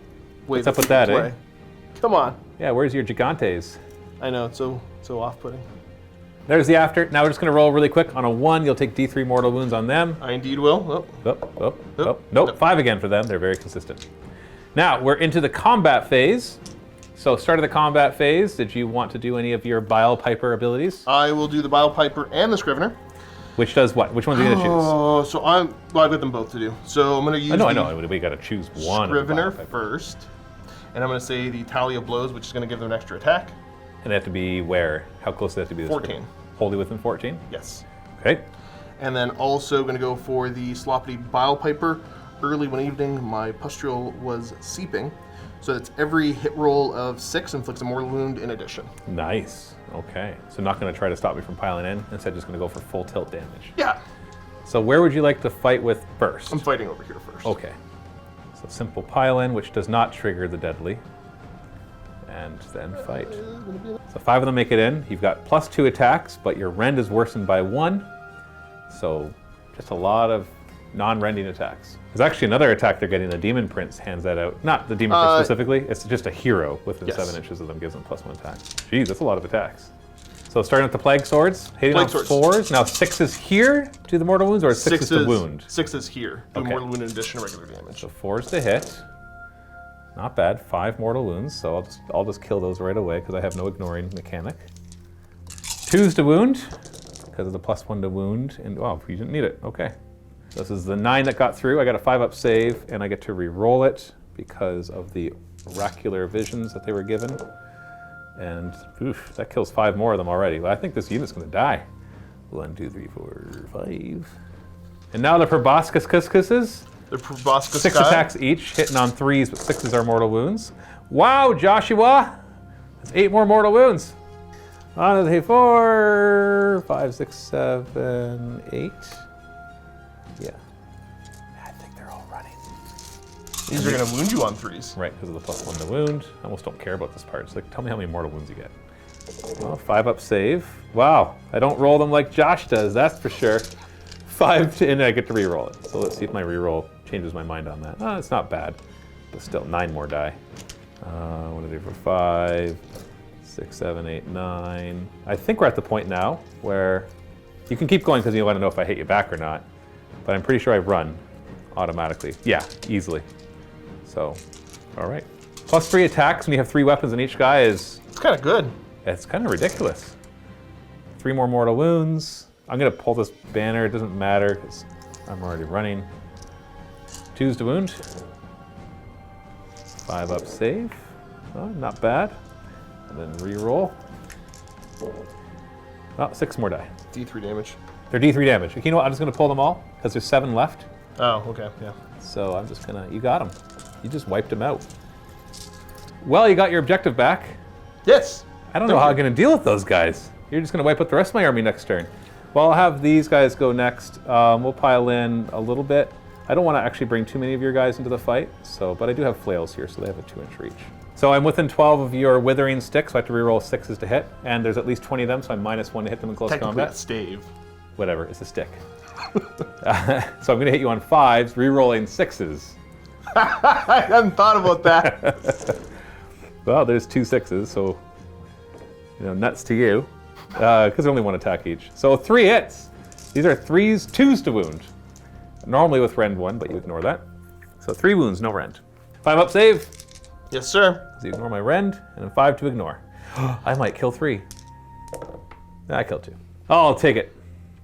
What's up with that, eh? Come on. Yeah, where's your Gigantes? I know, it's so off-putting. There's the after. Now we're just gonna roll really quick. On a 1, you'll take D3 mortal wounds on them. I indeed will. Nope. Nope. Nope. 5 again for them. They're very consistent. Now we're into the combat phase. So start of the combat phase. Did you want to do any of your Bile Piper abilities? I will do the Bile Piper and the Scrivener. Which does what? Which one's are you gonna choose? Oh, so I've got them both to do. So I'm gonna use I know. We gotta choose one. Scrivener of the Bile Piper. first. And I'm gonna say the Tally of Blows, which is gonna give them an extra attack. And they have to be where? How close do they have to be? To the 14. Scrivener? Wholly within 14? Yes. Okay. And then also going to go for the Sloppity Bile Piper. Early one evening, my pustule was seeping. So that's every hit roll of 6 inflicts a mortal wound in addition. Nice. Okay. So not gonna try to stop me from piling in. Instead, just gonna go for full tilt damage. Yeah. So where would you like to fight with first? I'm fighting over here first. Okay. So simple pile in, which does not trigger the deadly. And then fight. So 5 of them make it in. You've got +2 attacks, but your rend is worsened by 1. So just a lot of non-rending attacks. There's actually another attack they're getting. The Demon Prince hands that out. Not the Demon Prince specifically. It's just a hero within Yes. 7 inches of them gives them +1 attack. Jeez, that's a lot of attacks. So starting with the Plague Swords, hitting Plague on Swords. 4s. Now 6 is here to the mortal wounds, or 6 is to wound? 6 is here. Do Okay. mortal wound in addition to regular damage. So 4s to hit. Not bad. 5 mortal wounds, so I'll just kill those right away because I have no ignoring mechanic. 2s to wound because of the +1 to wound, and oh, you didn't need it. Okay. This is the 9 that got through. I got a 5-up save, and I get to re-roll it because of the oracular visions that they were given. And oof, that kills 5 more of them already. But I think this unit's going to die. 1, 2, 3, 4, 5. And now the proboscis cuscuses. The Proboscis 6 attacks each, hitting on 3s, but 6s are mortal wounds. Wow, Joshua! That's 8 more mortal wounds. On to the 4, 5, 6, 7, 8. Yeah. I think they're all running. These are going to wound you on 3s. Right, because of the +1 to wound. I almost don't care about this part. It's like, tell me how many mortal wounds you get. Well, 5-up save. Wow, I don't roll them like Josh does, that's for sure. 5, and I get to re-roll it. So let's see if my re-roll changes my mind on that. Oh, it's not bad, but still 9 more die. What do I do for 5, 6, 7, 8, 9. I think we're at the point now where you can keep going because you want to know if I hit you back or not. But I'm pretty sure I run automatically. Yeah, easily. So, all right. +3 attacks when you have 3 weapons in each guy is... It's kind of good. It's kind of ridiculous. 3 more mortal wounds. I'm going to pull this banner. It doesn't matter because I'm already running. 2s to wound. 5-up save. Oh, not bad. And then re-roll. Oh, 6 more die. D3 damage. They're D3 damage. You know what? I'm just going to pull them all because there's 7 left. Oh, okay, yeah. So I'm just going to... You got them. You just wiped them out. Well, you got your objective back. Yes! I don't know how I'm going to deal with those guys. You're just going to wipe out the rest of my army next turn. Well, I'll have these guys go next. We'll pile in a little bit. I don't want to actually bring too many of your guys into the fight, but I do have flails here, so they have a 2-inch reach. So I'm within 12 of your withering sticks, so I have to reroll 6s to hit, and there's at least 20 of them, so I'm -1 to hit them in close Technically, combat. it's stave. Whatever, it's a stick. So I'm going to hit you on 5s, rerolling 6s. I hadn't thought about that. Well, there's 2 6s, so nuts to you, because only 1 attack each. So 3 hits. These are 3s, 2s to wound. Normally with rend 1, but you ignore that. So 3 wounds, no rend. 5 up save. Yes, sir. So you ignore my rend, and then 5 to ignore. I might kill 3. I killed 2. Oh, I'll take it.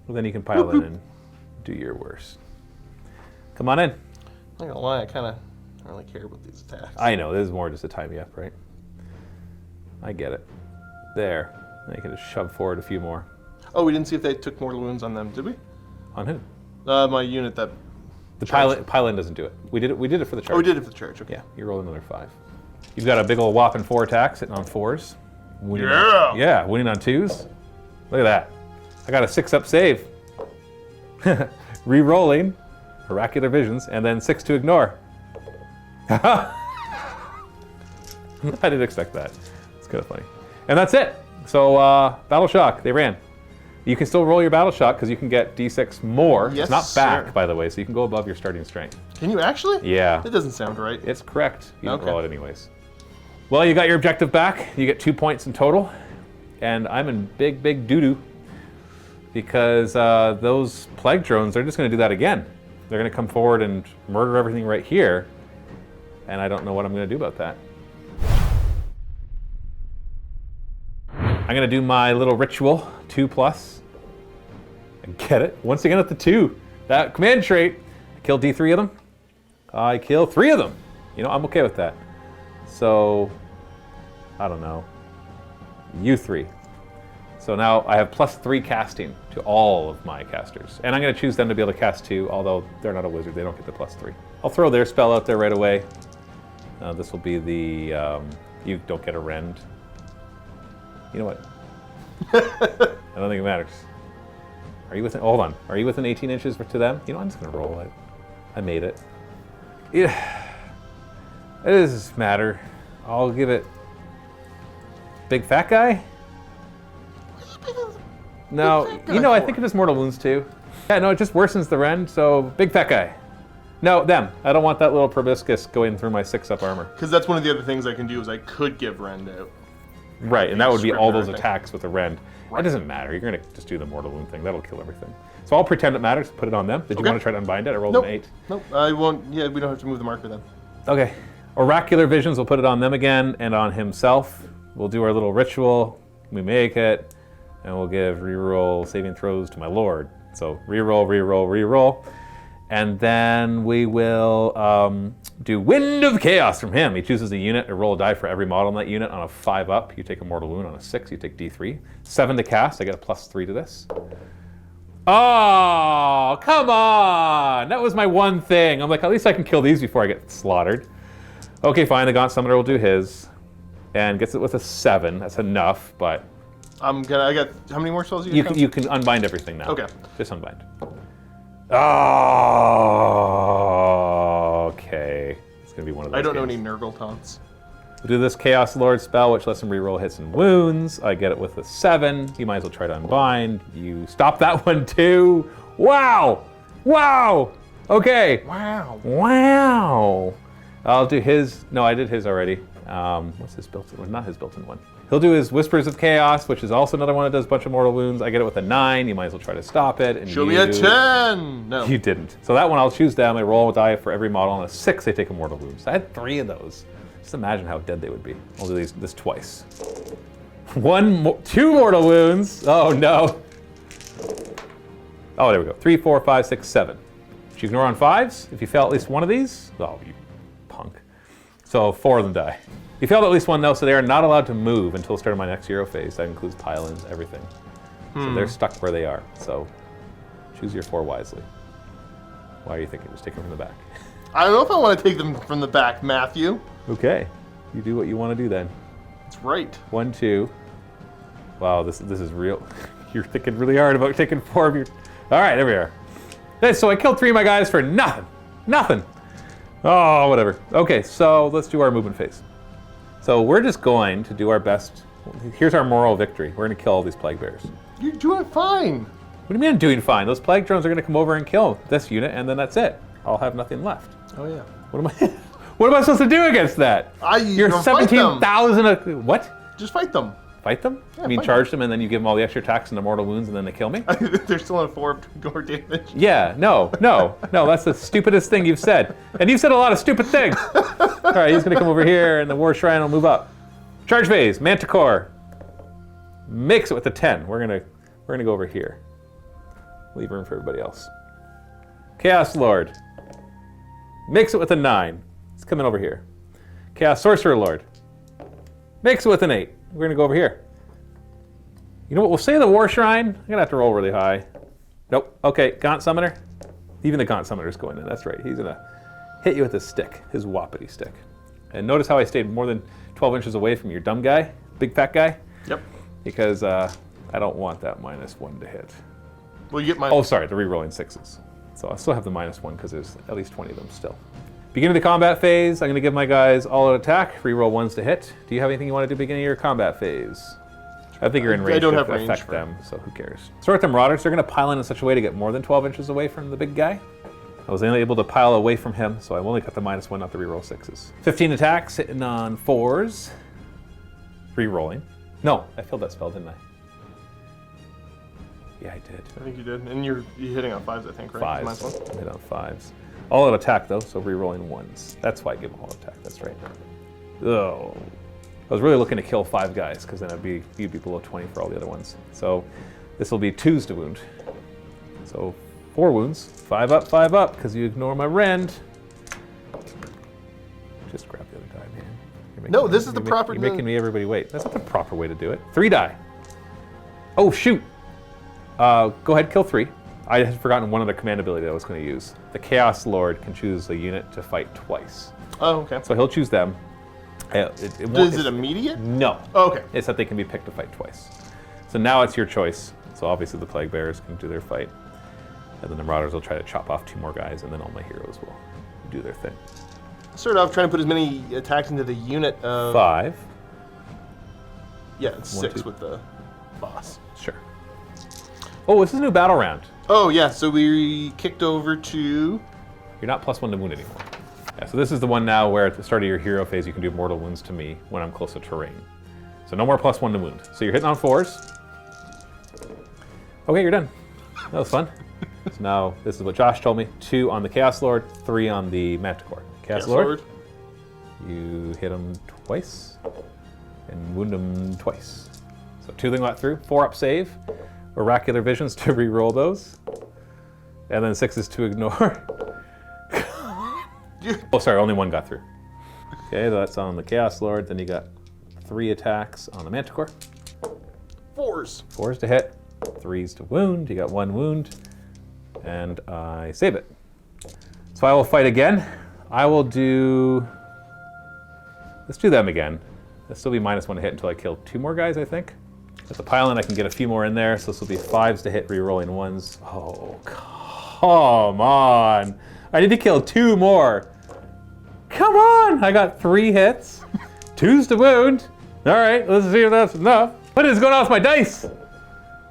Well, then you can pile in and do your worst. Come on in. I'm not gonna lie, I don't really care about these attacks. I know, this is more just to tie me up, right? I get it. There. Now you can just shove forward a few more. Oh, we didn't see if they took mortal wounds on them, did we? On who? My unit that... The pile-in doesn't do it. We did it for the charge. Oh, we did it for the charge, okay. Yeah, you roll another 5. You've got a big old whopping 4 attacks sitting on 4s. Winning winning on 2s. Look at that. I got a 6-up save. Re-rolling, oracular visions, and then 6 to ignore. I didn't expect that. It's kind of funny. And that's it. So, Battle Shock, they ran. You can still roll your Battle Shock because you can get D6 more. Yes, it's not back, sir. by the way, so you can go above your starting strength. Can you actually? Yeah. That doesn't sound right. It's correct. You can Okay. roll it anyways. Well, you got your objective back. You get 2 points in total. And I'm in big, big doo-doo because those plague drones, they're just going to do that again. They're going to come forward and murder everything right here. And I don't know what I'm going to do about that. I'm going to do my little ritual, 2+. And get it. Once again at the 2. That command trait. I kill D3 of them. I kill 3 of them. I'm okay with that. So, I don't know. You 3. So now I have +3 casting to all of my casters. And I'm going to choose them to be able to cast 2, although they're not a wizard. They don't get the +3. I'll throw their spell out there right away. This will be the, you don't get a rend. You know what? I don't think it matters. Are you within, hold on. Are you within 18 inches to them? I'm just going to roll it. I made it. It doesn't matter. I'll give it big fat guy? No, I think it does mortal wounds too. Yeah, no, it just worsens the rend, so big fat guy. No, them. I don't want that little proboscis going through my 6-up armor. Because that's one of the other things I can do is I could give rend out. Right, and that would be all those everything. attacks with the rend. It doesn't matter. You're going to just do the mortal wound thing. That'll kill everything. So I'll pretend it matters. Put it on them. Did you want to try to unbind it? I rolled Nope. an 8. Nope, I won't. Yeah, we don't have to move the marker then. Okay. Oracular visions, we'll put it on them again and on himself. We'll do our little ritual. We make it, and we'll give reroll saving throws to my lord. So reroll, reroll, reroll. And then we will do Wind of Chaos from him. He chooses a unit and roll a die for every model in that unit. On a 5-up, you take a mortal wound. On a 6, you take D3. 7 to cast, I get a +3 to this. Oh, come on! That was my one thing. I'm like, at least I can kill these before I get slaughtered. Okay, fine, the Gaunt Summoner will do his. And gets it with a 7. That's enough, but... I got, how many more spells you got? You can unbind everything now. Okay. Just unbind. Oh, okay. It's going to be one of those I don't know games. any Nurgle taunts. We'll do this Chaos Lord spell, which lets him reroll hits and wounds. I get it with a 7. You might as well try to unbind. You stop that one too. Wow! Wow! Okay. Wow. Wow! I'll do his. No, I did his already. What's his built-in? Well, not his built-in one. He'll do his Whispers of Chaos, which is also another one that does a bunch of mortal wounds. I get it with a 9. You might as well try to stop it. And Show me a 10! No. You didn't. So that one I'll choose them. I roll a die for every model. On a 6, they take a mortal wound. So I had 3 of those. Just imagine how dead they would be. I'll do this twice. 2 mortal wounds. Oh no. Oh, there we go. 3, 4, 5, 6, 7. Should you ignore on 5s if you fail at least one of these? Oh, you punk. So 4 of them die. You failed at least one, though, so they are not allowed to move until the start of my next hero phase. That includes pile-ins, everything. So they're stuck where they are. So choose your 4 wisely. Why are you thinking? Just take them from the back. I don't know if I want to take them from the back, Matthew. Okay. You do what you want to do then. That's right. 1, 2. Wow, this is real. You're thinking really hard about taking 4 of your... All right, there we are. Okay, so I killed 3 of my guys for nothing. Nothing. Oh, whatever. Okay, so let's do our movement phase. So we're just going to do our best. Here's our moral victory. We're going to kill all these plague bears. You're doing fine. What do you mean I'm doing fine? Those plague drones are going to come over and kill this unit, and then that's it. I'll have nothing left. Oh, yeah. What am I... What am I supposed to do against that? You're 17,000... What? Just fight them. Fight them? Yeah, I mean, fight charge them, and then you give them all the extra attacks and the mortal wounds, and then they kill me? They're still on 4 gore damage. Yeah, no, that's the stupidest thing you've said. And you've said a lot of stupid things. All right, he's gonna come over here, and the War Shrine will move up. Charge phase, Manticore. Mix it with the 10. We're gonna go over here. Leave room for everybody else. Chaos Lord. Mix it with a 9. It's coming over here. Chaos Sorcerer Lord. Mix it with an 8. We're gonna go over here. You know what? We'll say the War Shrine. I'm gonna have to roll really high. Nope. Okay, Gaunt Summoner. Even the Gaunt Summoner's going in. That's right. He's gonna hit you with his stick, his whoppity stick. And notice how I stayed more than 12 inches away from your dumb guy, big fat guy. Yep. Because I don't want that -1 to hit. Well, you get my... Oh, sorry, the re-rolling 6s. So I still have the -1 because there's at least 20 of them still. Beginning of the combat phase, I'm going to give my guys all out attack, re-roll 1s to hit. Do you have anything you want to do beginning of your combat phase? I think you're in range I don't to have range affect for them, so who cares? Sword them Marauders, they're going to pile in such a way to get more than 12 inches away from the big guy. I was only able to pile away from him, so I've only got the -1, not the re-roll 6s. 15 attacks, hitting on 4s. Re-rolling. No, I failed that spell, didn't I? Yeah, I did. I think you did. And you're hitting on 5s, I think, right? 5s. I hit on 5s. All out attack, though, so re-rolling 1s. That's why I give them all attack, that's right. Oh. I was really looking to kill 5 guys, because then you'd be below 20 for all the other ones. So this will be 2s to wound. So 4 wounds, 5 up, because you ignore my rend. Just grab the other die, man. No, this is the proper... You're making me everybody wait. That's not the proper way to do it. 3 die. Oh, shoot. Go ahead, kill 3. I had forgotten one other command ability that I was going to use. The Chaos Lord can choose a unit to fight twice. Oh, okay. So he'll choose them. Is it immediate? No. Oh, okay. It's that they can be picked to fight twice. So now it's your choice. So obviously the Plague Bearers can do their fight. And then the Marauders will try to chop off 2 more guys, and then all my heroes will do their thing. Start off trying to put as many attacks into the unit of... 5. Yeah, it's 1, 6 2. with the boss. Sure. Oh, this is a new battle round. Oh, yeah, so we kicked over to... You're not +1 to wound anymore. Yeah, so this is the one now where at the start of your hero phase you can do mortal wounds to me when I'm close to terrain. So no more +1 to wound. So you're hitting on 4s. Okay, you're done. That was fun. So now this is what Josh told me. 2 on the Chaos Lord, 3 on the Manticore. Chaos Lord. You hit him twice and wound him twice. So 2 of them got through. 4 up save. Oracular Visions to re-roll those. And then 6s to ignore. Oh, sorry, only 1 got through. Okay, that's on the Chaos Lord. Then you got 3 attacks on the Manticore. 4s. 4s to hit, 3s to wound. You got 1 wound. And I save it. So I will fight again. I will do... Let's do them again. This will be -1 to hit until I kill 2 more guys, I think. With the pile-in, I can get a few more in there, so this will be 5s to hit, re-rolling 1s. Oh, come on. I need to kill 2 more. Come on! I got 3 hits, 2s to wound. All right, let's see if that's enough. What is going on with my dice?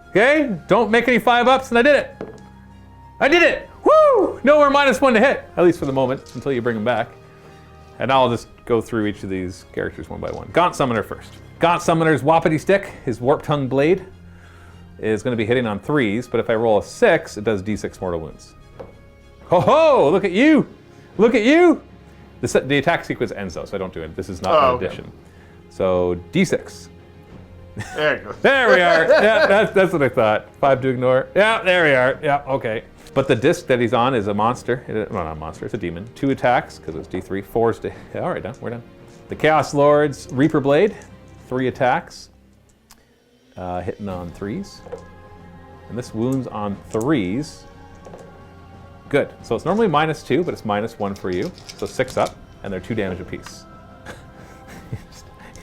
Okay, don't make any 5-ups, and I did it. I did it! Woo! No more -1 to hit, at least for the moment, until you bring them back. And now I'll just go through each of these characters one by one. Gaunt Summoner first. Gaunt Summoner's Whoppity Stick, his Warp Tongue Blade, is going to be hitting on 3s, but if I roll a 6, it does d6 mortal wounds. Ho ho! Look at you! Look at you! The attack sequence ends though, so I don't do it. This is not an addition. So d6. There it goes. There we are. Yeah, that's what I thought. 5 to ignore. Yeah, there we are. Yeah, okay. But the disc that he's on is a monster. Well, not a monster, it's a demon. 2 attacks, because it's d3. 4s to... All right, done. We're done. The Chaos Lord's Reaper Blade, 3 attacks, hitting on 3s. And this wounds on 3s. Good. So it's normally -2, but it's -1 for you. So 6 up, and they're 2 damage apiece.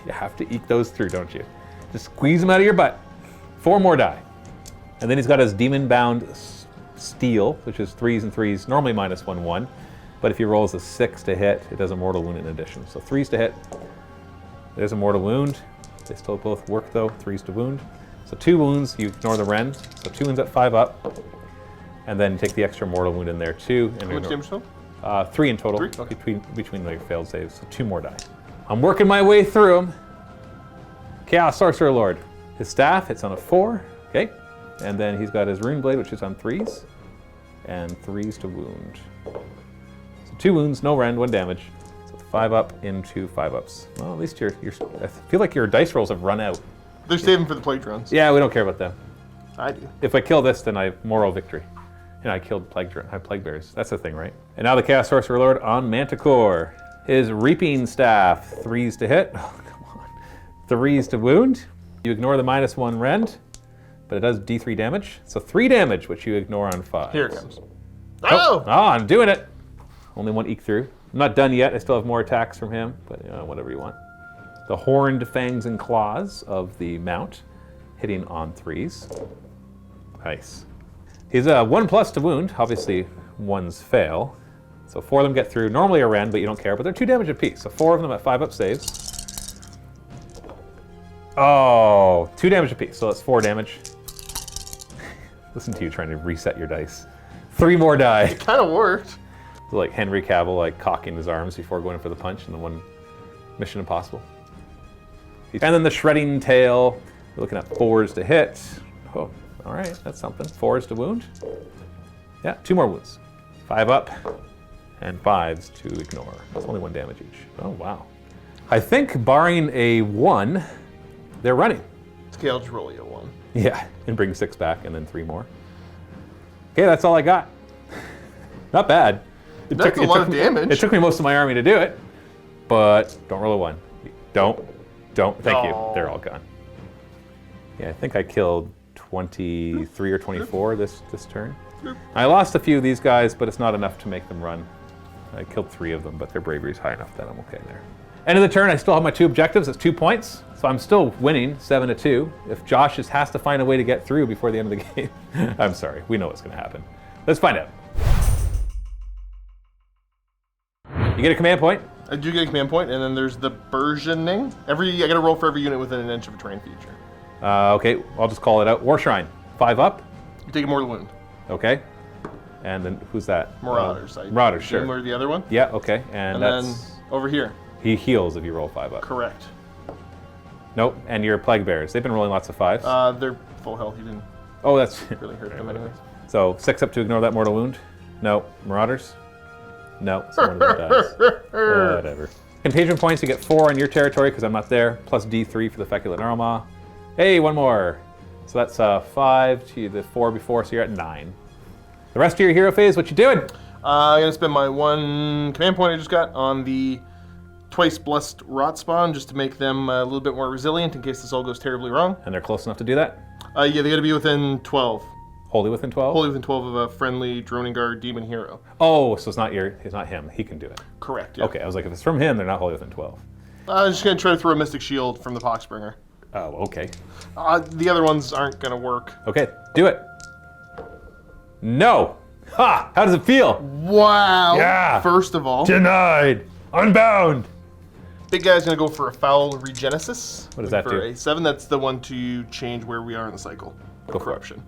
You have to eke those through, don't you? Just squeeze them out of your butt. 4 more die. And then he's got his Demon Bound Steel, which is 3s and 3s, normally -1/1. But if he rolls a 6 to hit, it does a mortal wound in addition. So 3s to hit. There's a mortal wound. They still both work though, 3s to wound. So 2 wounds, you ignore the rend. So 2 wounds at 5 up. And then take the extra mortal wound in there too. And How much damage total? 3 in total. 3? Okay. Between the failed saves. So 2 more die. I'm working my way through them. Chaos Sorcerer Lord. His staff hits on a 4. Okay. And then he's got his Rune Blade, which is on 3s. And 3s to wound. So 2 wounds, no rend, 1 damage. So 5 up into 5 ups. Well, at least you're I feel like your dice rolls have run out. They're saving for the plague drones. Yeah, we don't care about them. I do. If I kill this, then I have moral victory. And I killed plague bears. That's the thing, right? And now the Chaos Sorcerer Lord on Manticore. His Reaping Staff, 3s to hit. Oh, come on. 3s to wound. You ignore the -1 rend, but it does D3 damage. So 3 damage, which you ignore on 5. Here it comes. Oh, I'm doing it. Only 1 eke through. I'm not done yet. I still have more attacks from him, but whatever you want. The Horned Fangs and Claws of the Mount, hitting on 3s. Nice. He's a 1+ to wound. Obviously, 1s fail. So 4 of them get through. Normally a rend, but you don't care. But they're 2 damage apiece. So 4 of them at 5 up saves. Oh, 2 damage apiece. So that's 4 damage. Listen to you trying to reset your dice. 3 more die. It kind of worked. So like Henry Cavill, like cocking his arms before going in for the punch in the one Mission Impossible. And then the Shredding Tail. We're looking at 4s to hit. Oh, all right, that's something. 4s to wound. Yeah, 2 more wounds. 5 up and 5s to ignore. That's only 1 damage each. Oh, wow. I think barring a 1, they're running. Scale just roll you a 1. Yeah, and bring 6 back and then 3 more. Okay, that's all I got. Not bad. That's a lot of damage. It took me most of my army to do it, but don't roll a 1. Don't. Thank you. They're all gone. Yeah, I think I killed 23 or 24 this turn. I lost a few of these guys, but it's not enough to make them run. I killed 3 of them, but their bravery's high enough that I'm okay there. End of the turn, I still have my 2 objectives. It's 2 points, so I'm still winning 7-2. If Josh has to find a way to get through before the end of the game, I'm sorry. We know what's going to happen. Let's find out. You get a command point. I do get a command point, and then there's the burgeoning. I got to roll for every unit within an inch of a terrain feature. Okay, I'll just call it out. War Shrine, 5 up. You take a mortal wound. Okay. And then who's that? Marauders. Marauders, sure. Or the other one. Yeah, okay. And that's... then over here. He heals if you roll 5 up. Correct. Nope, and your Plague Bears. They've been rolling lots of 5s. They're full health. You didn't Oh, that's... really hurt them anyways. So 6 up to ignore that mortal wound. No. Marauders? No. So one of them dies. Whatever. Contagion points, you get 4 on your territory because I'm not there, plus D3 for the Feculent Arma. Hey, 1 more. So that's 5 to the 4 before, so you're at 9. The rest of your hero phase, what you doing? I'm going to spend my 1 command point I just got on the twice blessed rot spawn just to make them a little bit more resilient in case this all goes terribly wrong. And they're close enough to do that? Yeah, they got to be within 12. Wholly within 12? Wholly within 12 of a friendly droning guard demon hero. Oh, so it's not him. He can do it. Correct, yeah. Okay, I was like, if it's from him, they're not wholly within 12. I'm just going to try to throw a Mystic Shield from the Poxbringer. Oh, okay. The other ones aren't going to work. Okay, do it. No! Ha! How does it feel? Wow! Yeah! First of all, Denied! Unbound! big guy's going to go for a Foul Regenesis. What does that for do? A 7, that's the one to change where we are in the cycle. Go for it. Corruption.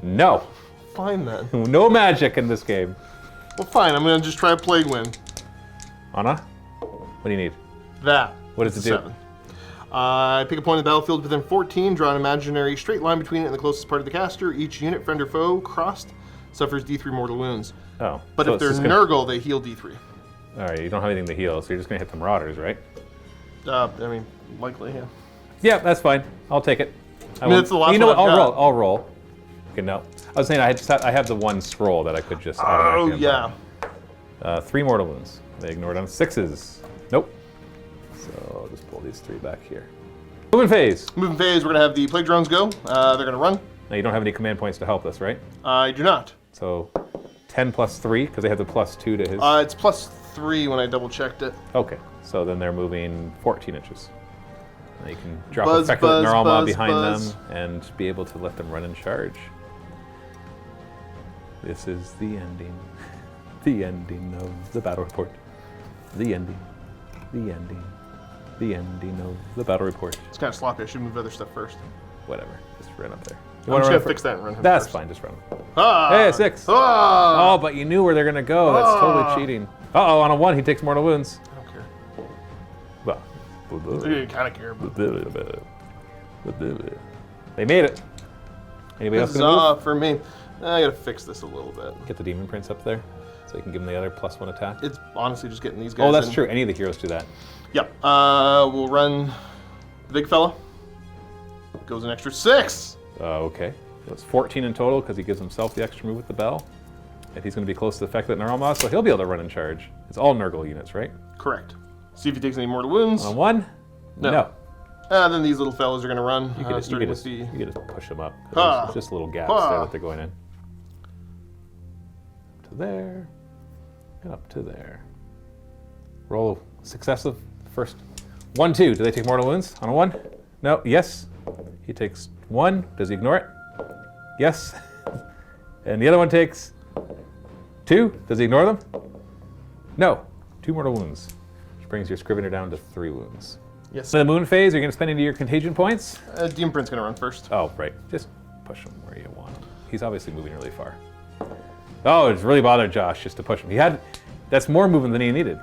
No. Fine then. No magic in this game. Well, fine. I'm going to just try a Plague Wind. Anna? What do you need? That. What does it do? 7. I pick a point in the battlefield within 14, draw an imaginary straight line between it and the closest part of the caster. Each unit, friend or foe, crossed, suffers D3 mortal wounds. Oh. But so if they're it's just Nurgle, they heal D3. Alright, you don't have anything to heal, so you're just going to hit the Marauders, right? I mean, likely, yeah. Yeah, that's fine. I'll take it. mean, it's the last You know one what? I've got. I'll roll. Okay, no. I was saying I have the one scroll that I could just Oh, automatically yeah. 3 mortal wounds. They ignored on 6s. Nope. So I'll just pull these 3 back here. Moving phase. Moving phase, we're going to have the plague drones go. They're going to run. Now you don't have any command points to help this, right? I do not. So 10 plus 3, because they have the plus 2 to his. It's plus 3 when I double checked it. Okay, so then they're moving 14 inches. Now you can drop Buzz, effective buzz, Nurgle buzz, behind buzz. them and be able to let them run and charge. This is the ending. The ending of the battle report. The ending. The ending. The ending of the battle report. It's kind of sloppy. I should move other stuff first. Whatever, just run up there. I'm just going to fix that and run him That's first. fine, just run. Ah! Hey, 6. Ah! Oh, but you knew where they're gonna go. That's totally cheating. Uh-oh, on a 1, he takes mortal wounds. I don't care. Well, You kind of care. But they made it. Anybody else gonna move? Huzzah for me. I got to fix this a little bit. Get the demon prince up there, so you can give him the other +1 attack. It's honestly just getting these guys Oh, that's in. true. Any of the heroes do that. Yep. We'll run the big fella. Goes an extra 6. Okay. So it's 14 in total because he gives himself the extra move with the bell. And he's going to be close to the effect that Nurgle, so he'll be able to run and charge. It's all Nurgle units, right? Correct. See if he takes any mortal wounds. On 1? No. Then these little fellas are going to run. You can starting with just the... push them up. Ha! There's just little gaps Ha! there that they're going in. To there. And up to there. Roll successive first. 1, 2. Do they take mortal wounds on a 1? No. Yes. He takes 1. Does he ignore it? Yes. And the other one takes 2. Does he ignore them? No. 2 mortal wounds. Which brings your Scrivener down to 3 wounds. Yes. So the moon phase, you're going to spend into your contagion points? Demon Prince going to run first. Oh, right. Just push him where you want him. He's obviously moving really far. Oh, it's really bothered Josh just to push him. That's more movement than he needed.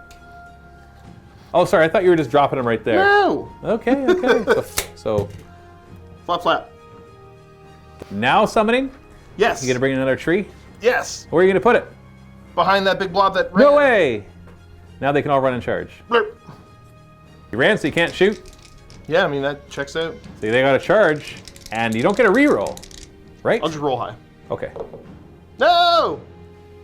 Oh, sorry. I thought you were just dropping him right there. No! Okay. So Flap, flap. now summoning? Yes. You going to bring in another tree? Yes. Where are you going to put it? Behind that big blob that ran. No way! Now they can all run and charge. Blurp. You ran, so you can't shoot. Yeah, I mean, that checks out. See, they got to charge, and you don't get a reroll, right? I'll just roll high. Okay. No!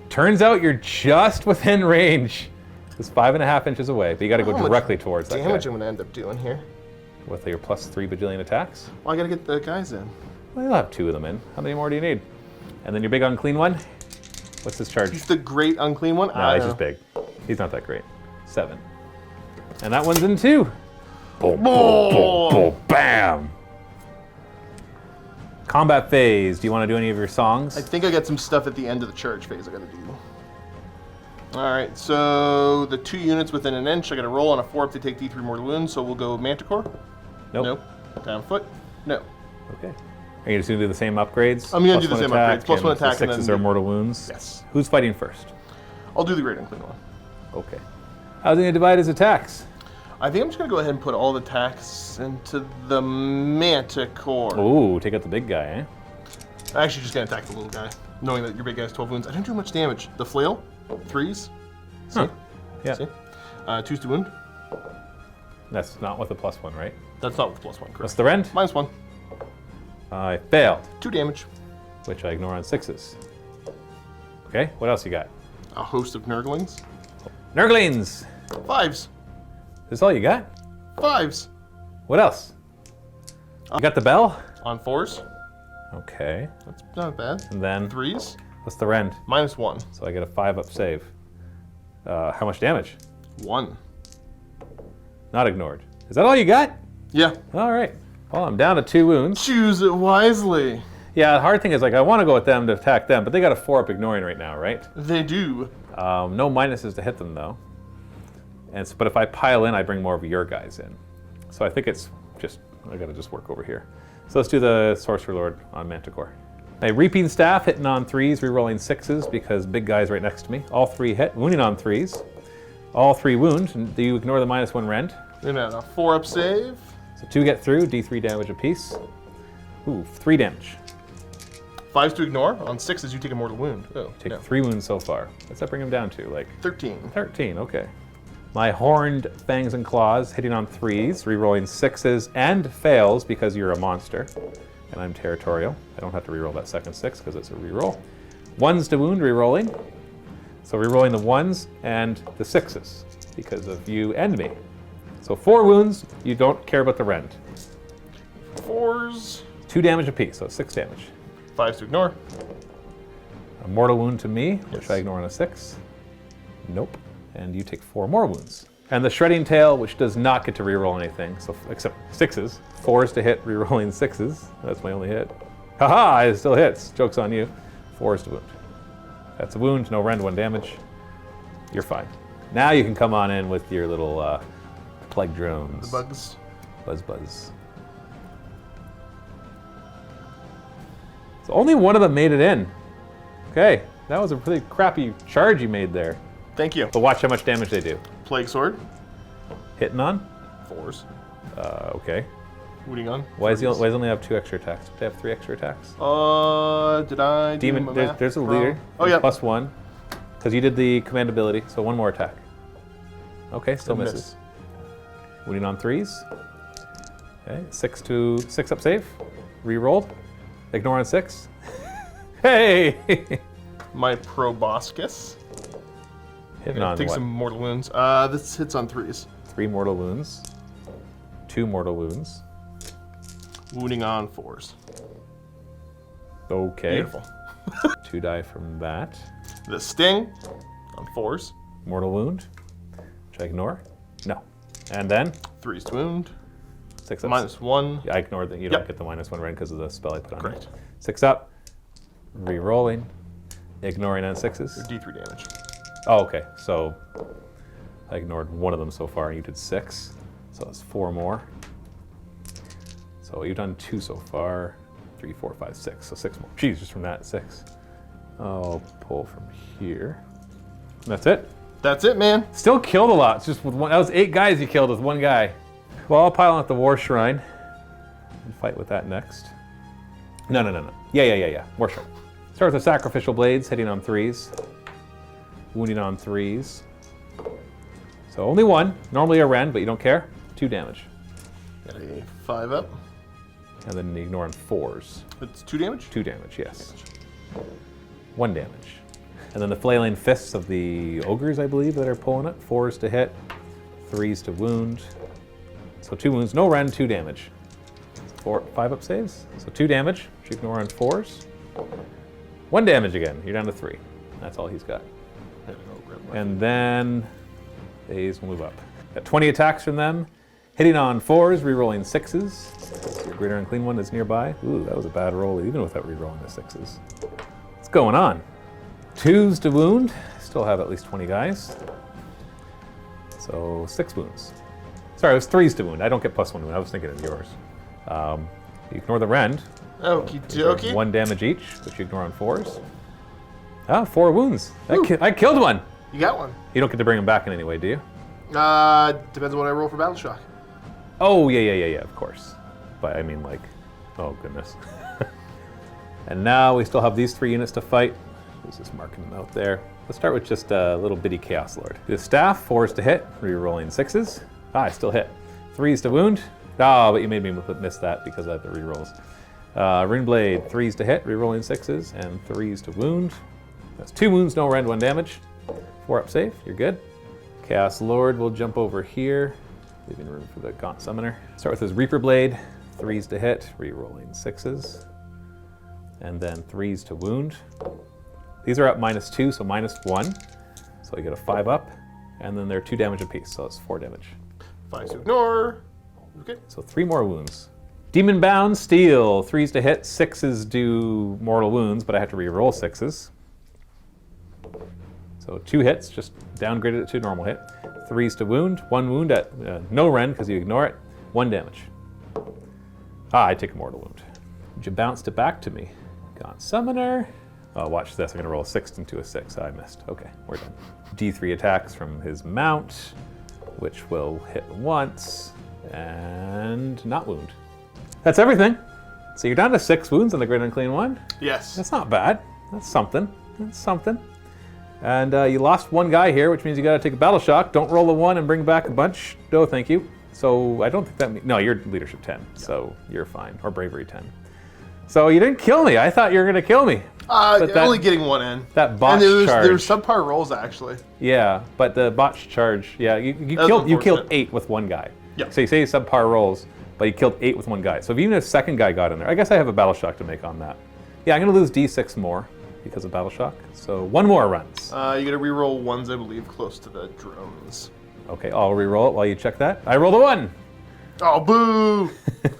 Turns out you're just within range. It's 5.5 inches away, but you got to go How much directly towards that damage guy. I'm going to end up doing here. With your +3 bajillion attacks. Well, I got to get the guys in. Well, you'll have 2 of them in. How many more do you need? And then your big unclean one. What's his charge? He's the great unclean one? No, he's just big. He's not that great. 7. And that one's in 2. Boom, boom, boom, boom, bam! Combat phase. Do you want to do any of your songs? I think I got some stuff at the end of the charge phase I got to do. Alright, so the 2 units within an inch, I got to roll on a 4 if they take D3 mortal wounds, so we'll go Manticore. Nope. Nope. Down foot. No. Okay. Are you just going to do the same upgrades? I'm gonna do the +1 same attack, upgrades, +1 and attack, the and 6s then are mortal wounds? Yes. Who's fighting first? I'll do the great unclean one. Okay. How's he going to divide his attacks? I think I'm just going to go ahead and put all the attacks into the Manticore. Ooh, take out the big guy, eh? I'm actually just going to attack the little guy, knowing that your big guy has 12 wounds. I don't do much damage. The flail, 3s. See? Huh. Yeah. See? 2s to wound. That's not with the +1, right? That's not with +1, correct. What's the rend? -1. I failed, 2 damage. which I ignore on 6s. Okay, what else you got? A host of Nurglings. Nurglings! 5s. This all you got? 5s. What else? You got the bell? On 4s. Okay. That's not bad. And then, 3s. what's the rend? -1. So I get a 5 up save. How much damage? 1. Not ignored. Is that all you got? Yeah. All right. Well, I'm down to 2 wounds. Choose it wisely. Yeah, the hard thing is, like, I want to go with them to attack them, but they got a 4 up ignoring right now, right? They do. No minuses to hit them, though. But if I pile in, I bring more of your guys in. So I think it's just, I gotta just work over here. So let's do the Sorcerer Lord on Manticore. A Reaping Staff hitting on 3s, rerolling 6s because big guy's right next to me. All 3 hit, wounding on 3s. All 3 wound. And do you ignore the -1 rend? We're gonna have a 4 up save. So 2 get through, D3 damage apiece. Ooh, 3 damage. 5s to ignore. On 6s, you take a mortal wound. Oh, Take no. 3 wounds so far. What's that bring him down to? Like 13. 13, okay. My Horned Fangs and Claws hitting on 3s, rerolling 6s and fails because you're a monster. And I'm territorial. I don't have to reroll that second 6 because it's a reroll. 1s to wound, rerolling. So rerolling the 1s and the 6s because of you and me. So 4 wounds, you don't care about the rend. 4s. 2 damage apiece, so 6 damage. 5s to ignore. A mortal wound to me, which Yes. I ignore on a 6. Nope. And you take 4 more wounds. And the Shredding Tail, which does not get to reroll anything, so except 6s. 4s to hit, rerolling 6s. That's my only hit. Haha, it still hits. Joke's on you. 4s to wound. That's a wound, no rend, 1 damage. You're fine. Now you can come on in with your little plague drones. The bugs. Buzz. So only one of them made it in. Okay, that was a pretty crappy charge you made there. Thank you. But watch how much damage they do. Plague sword. Hitting on? 4s. Okay. Wounding on. Why does he only have 2 extra attacks? Did they have 3 extra attacks? Did I do Demon, my there's, math there's a wrong? leader. Oh, yeah. Plus 1. Because you did the command ability, so 1 more attack. Okay, still Miss. misses. Wounding on 3s. Okay, 6 up save. Rerolled. Ignore on 6. Hey! My proboscis. Hitting on Take what? some mortal wounds. This hits on 3s. 3 mortal wounds. 2 mortal wounds. Wounding on 4s. Okay. Beautiful. 2 die from that. The sting on 4s. Mortal wound, which I ignore. No. And then 3s to wound. 6 up. -1. Yeah, I ignored that. You Yep. don't get the -1 rend because of the spell I put on you. Correct. 6 up. Re-rolling. Ignoring on 6s. D3 damage. Oh, okay. So I ignored 1 of them so far. You did 6. So that's 4 more. So you've done 2 so far. 3, 4, 5, 6. So 6 more. Jeez, just from that, 6. I'll pull from here. And that's it. That's it, man. Still killed a lot. It's just with one. That was 8 guys you killed with 1 guy. Well, I'll pile on at the War Shrine and fight with that next. No. Yeah. War Shrine. Start with the Sacrificial Blades, hitting on 3s. Wounding on 3s. So only 1. Normally a rend, but you don't care. 2 damage. Got a 5 up. And then ignore on 4s. It's 2 damage? 2 damage, yes. 1 damage. And then the Flailing Fists of the Ogres, I believe, that are pulling it. 4s to hit. 3s to wound. So 2 wounds. No rend, 2 damage. 5 up saves. So 2 damage, which you ignore on 4s. 1 damage again. You're down to 3. That's all he's got. And then these will move up. Got 20 attacks from them. Hitting on 4s, rerolling 6s. Your Greater Unclean One is nearby. Ooh, that was a bad roll, even without rerolling the 6s. What's going on? 2s to wound. Still have at least 20 guys. So 6 wounds. Sorry, it was 3s to wound. I don't get +1 wound. I was thinking of yours. You ignore the rend. Okie dokie. 1 damage each, which you ignore on 4s. 4 wounds. I killed 1. You got 1. You don't get to bring him back in any way, do you? Depends on what I roll for Battle Shock. Oh, yeah, of course. But I mean, like, oh goodness. And now we still have these 3 units to fight. Who's just marking them out there? Let's start with just a little bitty Chaos Lord. The staff, 4s to hit, re-rolling 6s. I still hit. 3s to wound. But you made me miss that because I had the re-rolls. Rune Blade, 3s to hit, re-rolling 6s, and 3s to wound. That's 2 wounds, no rend, 1 damage. 4 up save, you're good. Chaos Lord will jump over here, leaving room for the Gaunt Summoner. Start with his Reaper Blade, 3s to hit, re-rolling 6s, and then 3s to wound. These are up -2, so -1. So you get a 5 up, and then they're 2 damage apiece, so it's 4 damage. 5 to ignore. Okay. So 3 more wounds. Demon Bound Steel, 3s to hit, 6s do mortal wounds, but I have to re-roll 6s. So 2 hits, just downgraded it to normal hit. 3s to wound, 1 wound at no rend because you ignore it, 1 damage. I take a mortal wound. You bounced it back to me. Gaunt Summoner. Oh, watch this, I'm gonna roll a 6 into a 6. I missed, okay, we're done. D3 attacks from his mount, which will hit once and not wound. That's everything. So you're down to 6 wounds on the Great Unclean One. Yes. That's not bad. That's something. That's something. And you lost 1 guy here, which means you got to take a battle shock. Don't roll a 1 and bring back a bunch. No, thank you. So I don't think that. No, you're leadership 10, so you're fine. Or bravery 10. So you didn't kill me. I thought you were going to kill me. Only getting one in. That botch charge. There's subpar rolls, actually. Yeah, but the botch charge, yeah, you killed 8 with one guy. Yeah. So you say subpar rolls, but you killed 8 with one guy. So if even a second guy got in there, I guess I have a battle shock to make on that. Yeah, I'm going to lose D6 more because of battle shock. So 1 more runs. You got to reroll ones, I believe, close to the drones. Okay, I'll reroll it while you check that. I rolled a 1. Oh, boo! At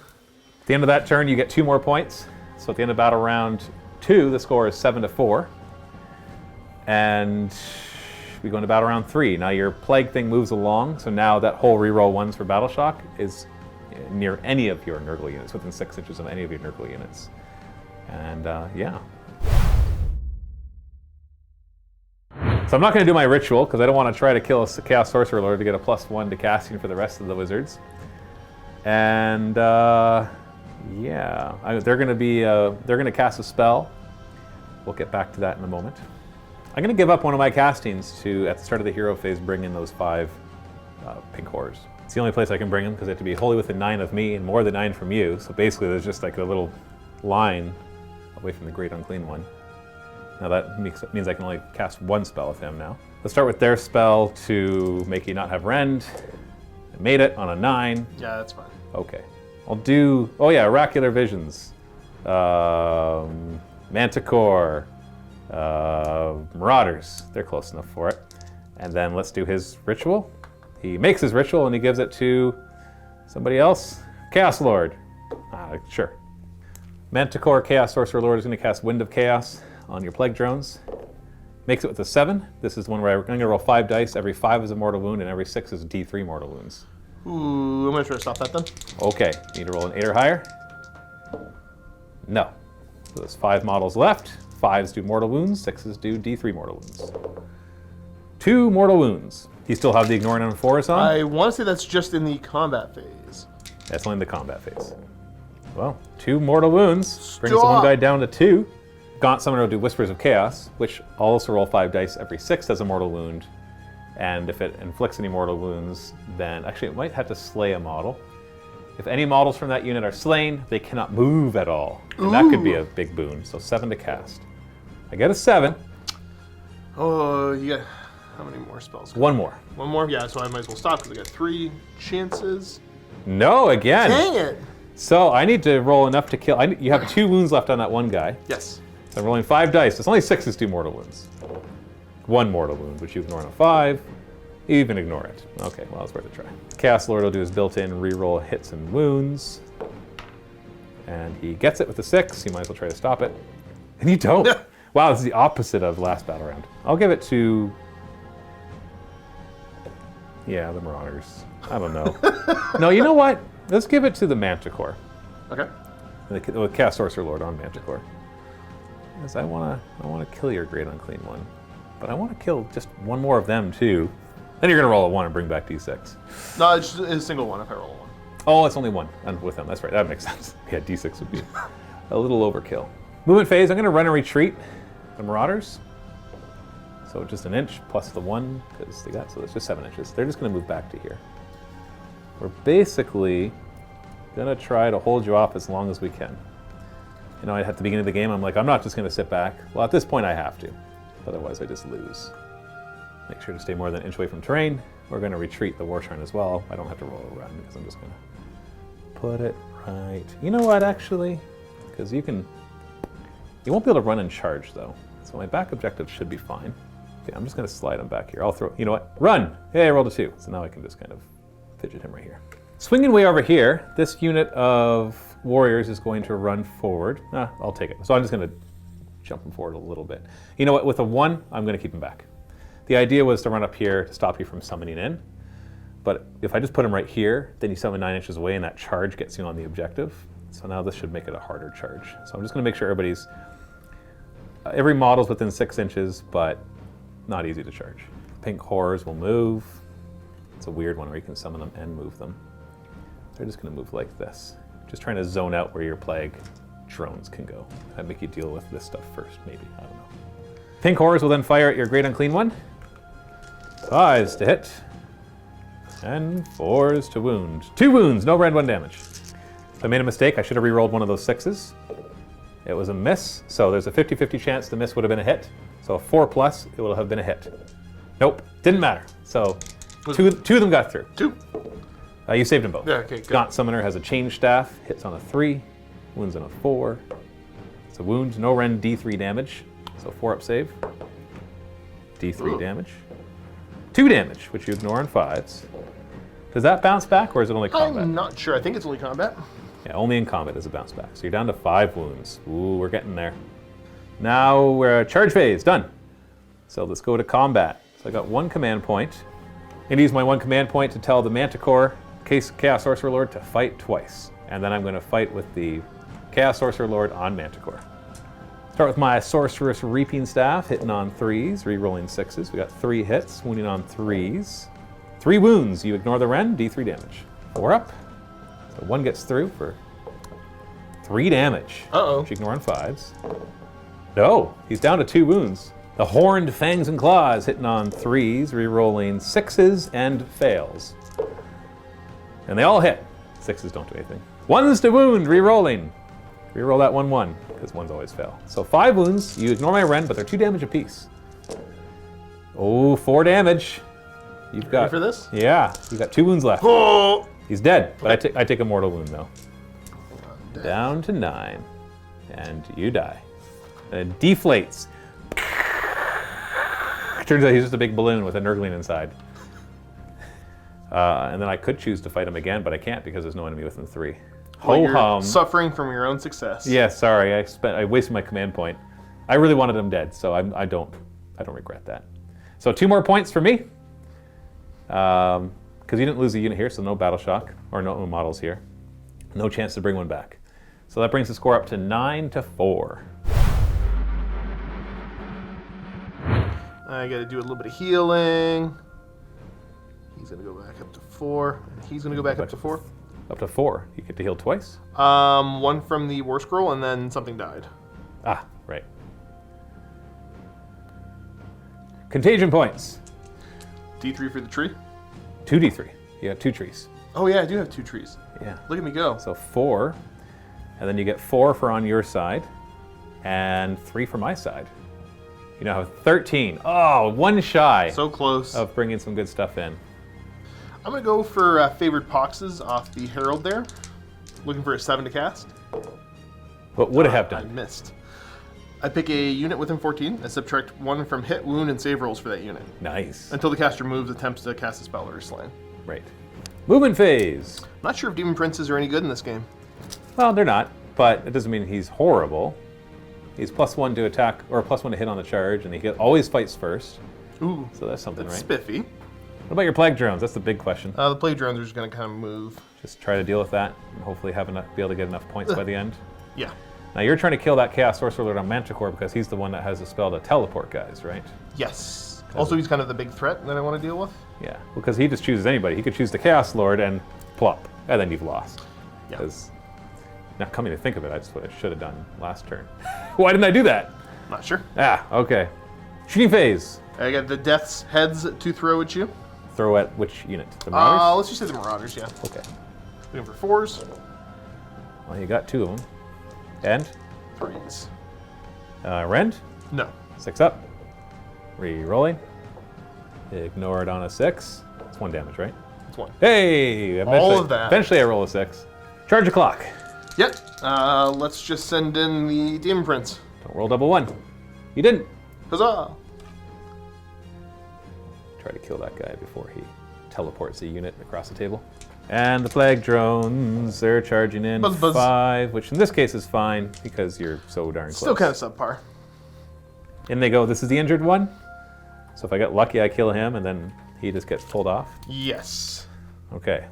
the end of that turn, you get 2 more points. So at the end of battle round 2, the score is 7-4. And we go into battle round 3. Now your plague thing moves along, so now that whole reroll ones for battle shock is near any of your Nurgle units, within 6 inches of any of your Nurgle units. And yeah. So I'm not going to do my ritual because I don't want to try to kill a Chaos Sorcerer Lord to get a +1 to casting for the rest of the wizards. And yeah, they're going to cast a spell. We'll get back to that in a moment. I'm going to give up one of my castings to, at the start of the hero phase, bring in those 5 pink horrors. It's the only place I can bring them because they have to be wholly within 9 of me and more than 9 from you. So basically, there's just like a little line away from the Great Unclean One. Now that means I can only cast 1 spell with him now. Let's start with their spell to make you not have rend. I made it on a 9. Yeah, that's fine. Okay. I'll do, oh yeah, Oracular Visions. Manticore. Marauders. They're close enough for it. And then let's do his ritual. He makes his ritual and he gives it to somebody else. Chaos Lord. Sure. Manticore Chaos Sorcerer Lord is going to cast Wind of Chaos on your Plague Drones. Makes it with a 7. This is one where I'm going to roll 5 dice. Every 5 is a mortal wound and every 6 is D3 mortal wounds. Ooh, I'm going to try to stop that then. Okay. You need to roll an 8 or higher. No. So there's 5 models left. 5s do mortal wounds, 6s do D3 mortal wounds. 2 mortal wounds. Do you still have the Ignoring on 4s on? I want to say that's just in the combat phase. That's only in the combat phase. Well, 2 mortal wounds. Brings the one guy down to 2. Gaunt Summoner will do Whispers of Chaos, which I'll also roll 5 dice. Every 6 has a mortal wound. And if it inflicts any mortal wounds, then actually it might have to slay a model. If any models from that unit are slain, they cannot move at all. And that could be a big boon. So 7 to cast. I get a 7. Oh, you got how many more spells? 1 more. 1 more? Yeah, so I might as well stop because I got 3 chances. No, again. Dang it! So I need to roll enough to kill. You have 2 wounds left on that one guy. Yes. So I'm rolling 5 dice. It's only 6s do mortal wounds. 1 mortal wound, which you ignore on a 5. You even ignore it. Okay, well, it's worth a try. Chaos Lord will do his built-in reroll hits and wounds. And he gets it with a 6. You might as well try to stop it. And you don't. Wow, this is the opposite of last battle round. I'll give it to... yeah, the Marauders. I don't know. No, you know what? Let's give it to the Manticore. Okay. The Chaos Sorcerer Lord on Manticore. Because I want to kill your Great Unclean One. But I want to kill just 1 more of them, too. Then you're going to roll a 1 and bring back D6. No, it's just a single 1 if I roll a 1. Oh, it's only 1 and with them. That's right. That makes sense. Yeah, D6 would be a little overkill. Movement phase, I'm going to run and retreat the Marauders. So just an inch plus the 1, because they got, so that's just 7 inches. They're just going to move back to here. We're basically going to try to hold you off as long as we can. You know, at the beginning of the game, I'm like, I'm not just going to sit back. Well, at this point, I have to. Otherwise, I just lose. Make sure to stay more than an inch away from terrain. We're going to retreat the War Shrine as well. I don't have to roll a run because I'm just going to put it right. You know what, actually? Because you won't be able to run and charge, though. So my back objective should be fine. Okay, I'm just going to slide him back here. I'll throw, you know what? Run! Hey, I rolled a 2. So now I can just kind of fidget him right here. Swinging way over here, this unit of warriors is going to run forward. I'll take it. So I'm just going to jump him forward a little bit. You know what? With a 1, I'm going to keep him back. The idea was to run up here to stop you from summoning in. But if I just put him right here, then you summon 9 inches away and that charge gets you on the objective. So now this should make it a harder charge. So I'm just going to make sure every model's within 6 inches, but not easy to charge. Pink horrors will move. It's a weird one where you can summon them and move them. They're just going to move like this. Just trying to zone out where your plague drones can go. I'd make you deal with this stuff first, maybe. I don't know. Pink horrors will then fire at your Great Unclean One. 5s to hit. And 4s to wound. 2 wounds, no rend 1 damage. So I made a mistake. I should have re-rolled one of those 6s. It was a miss, so there's a 50-50 chance the miss would have been a hit. So a 4+, it would have been a hit. Nope, didn't matter. So two of them got through. 2. You saved them both. Yeah, okay, good. Gaunt Summoner has a change staff, hits on a 3, wounds on a 4. It's a wound, no rend, D3 damage. So 4-up save. D3 damage. 2 damage, which you ignore on 5s. Does that bounce back, or is it only combat? I'm not sure. I think it's only combat. Yeah, only in combat is a bounce back. So you're down to 5 wounds. Ooh, we're getting there. Now we're charge phase, done. So let's go to combat. So I got 1 command point. I'm gonna use my 1 command point to tell the Manticore, Chaos Sorcerer Lord, to fight twice. And then I'm gonna fight with the Chaos Sorcerer Lord on Manticore. Start with my Sorceress Reaping Staff, hitting on 3s, re-rolling 6s. We got 3 hits, wounding on 3s. 3 wounds, you ignore the rend, D3 damage. 4 up. So 1 gets through for 3 damage. Uh-oh. Which you ignore on 5s. No, he's down to 2 wounds. The Horned Fangs and Claws hitting on 3s, re-rolling 6s, and fails. And they all hit. 6s don't do anything. 1s to wound, re-rolling. Re-roll that 1-1, because 1s always fail. So 5 wounds, you ignore my rend, but they're 2 damage apiece. Oh, 4 damage. You've got, ready for this? Yeah, you've got 2 wounds left. Oh! He's dead, but I take a mortal wound though. Down to 9, and you die. And it deflates. Turns out he's just a big balloon with a Nurgling inside. And then I could choose to fight him again, but I can't because there's no enemy within 3. Well, Ho you're hum. suffering from your own success. Yeah, sorry, I wasted my command point. I really wanted him dead, so I don't regret that. So 2 more points for me. Because you didn't lose a unit here, so no battle shock or no models here. No chance to bring one back. So that brings the score up to 9-4. I gotta do a little bit of healing. He's gonna go back up to 4. And he's gonna go back up to 4. Up to 4. You get to heal twice. 1 from the War Scroll, and then something died. Ah, right. Contagion points. D3 for the tree. 2d3. You got 2 trees. Oh yeah, I do have 2 trees. Yeah. Look at me go. So 4, and then you get 4 for on your side, and 3 for my side. You now have 13. Oh, 1 shy So close. of bringing some good stuff in. I'm gonna go for Favored Poxes off the Herald there. Looking for a 7 to cast. What would it have I done? missed. I pick a unit within 14 and subtract 1 from hit, wound, and save rolls for that unit. Nice. Until the caster moves, attempts to cast a spell, or is slain. Right. Movement phase. Not sure if Demon Princes are any good in this game. Well, they're not, but it doesn't mean he's horrible. He's +1 to attack, or +1 to hit on the charge, and he always fights first. Ooh, So that's something, that's right? spiffy. What about your Plague Drones? That's the big question. The Plague Drones are just gonna kind of move. Just try to deal with that, and hopefully be able to get enough points by the end. Yeah. Now you're trying to kill that Chaos Sorcerer Lord on Manticore because he's the one that has the spell to teleport guys, right? Yes. Also, he's kind of the big threat that I want to deal with. Yeah, because he just chooses anybody. He could choose the Chaos Lord and plop, and then you've lost. Yeah. Because, now coming to think of it, that's what I should have done last turn. Why didn't I do that? Not sure. Ah, okay. Shooting phase. I got the Death's Heads to throw at you. Throw at which unit? The Marauders? Let's just say the Marauders, yeah. Okay. Looking for 4s, Well, you got 2 of them. And? 3s. Rend? No. 6 up. Re-rolling. Ignore it on a 6. It's 1 damage, right? It's 1. Hey! All of that. Eventually I roll a 6. Charge the clock. Yep. Let's just send in the Demon Prince. Don't roll double 1. You didn't. Huzzah! Try to kill that guy before he teleports a unit across the table. And the Plague Drones, they're charging in Buzz, buzz. 5, which in this case is fine because you're so darn close. Still kind of subpar. And they go, this is the injured one. So if I get lucky, I kill him, and then he just gets pulled off. Yes. Okay.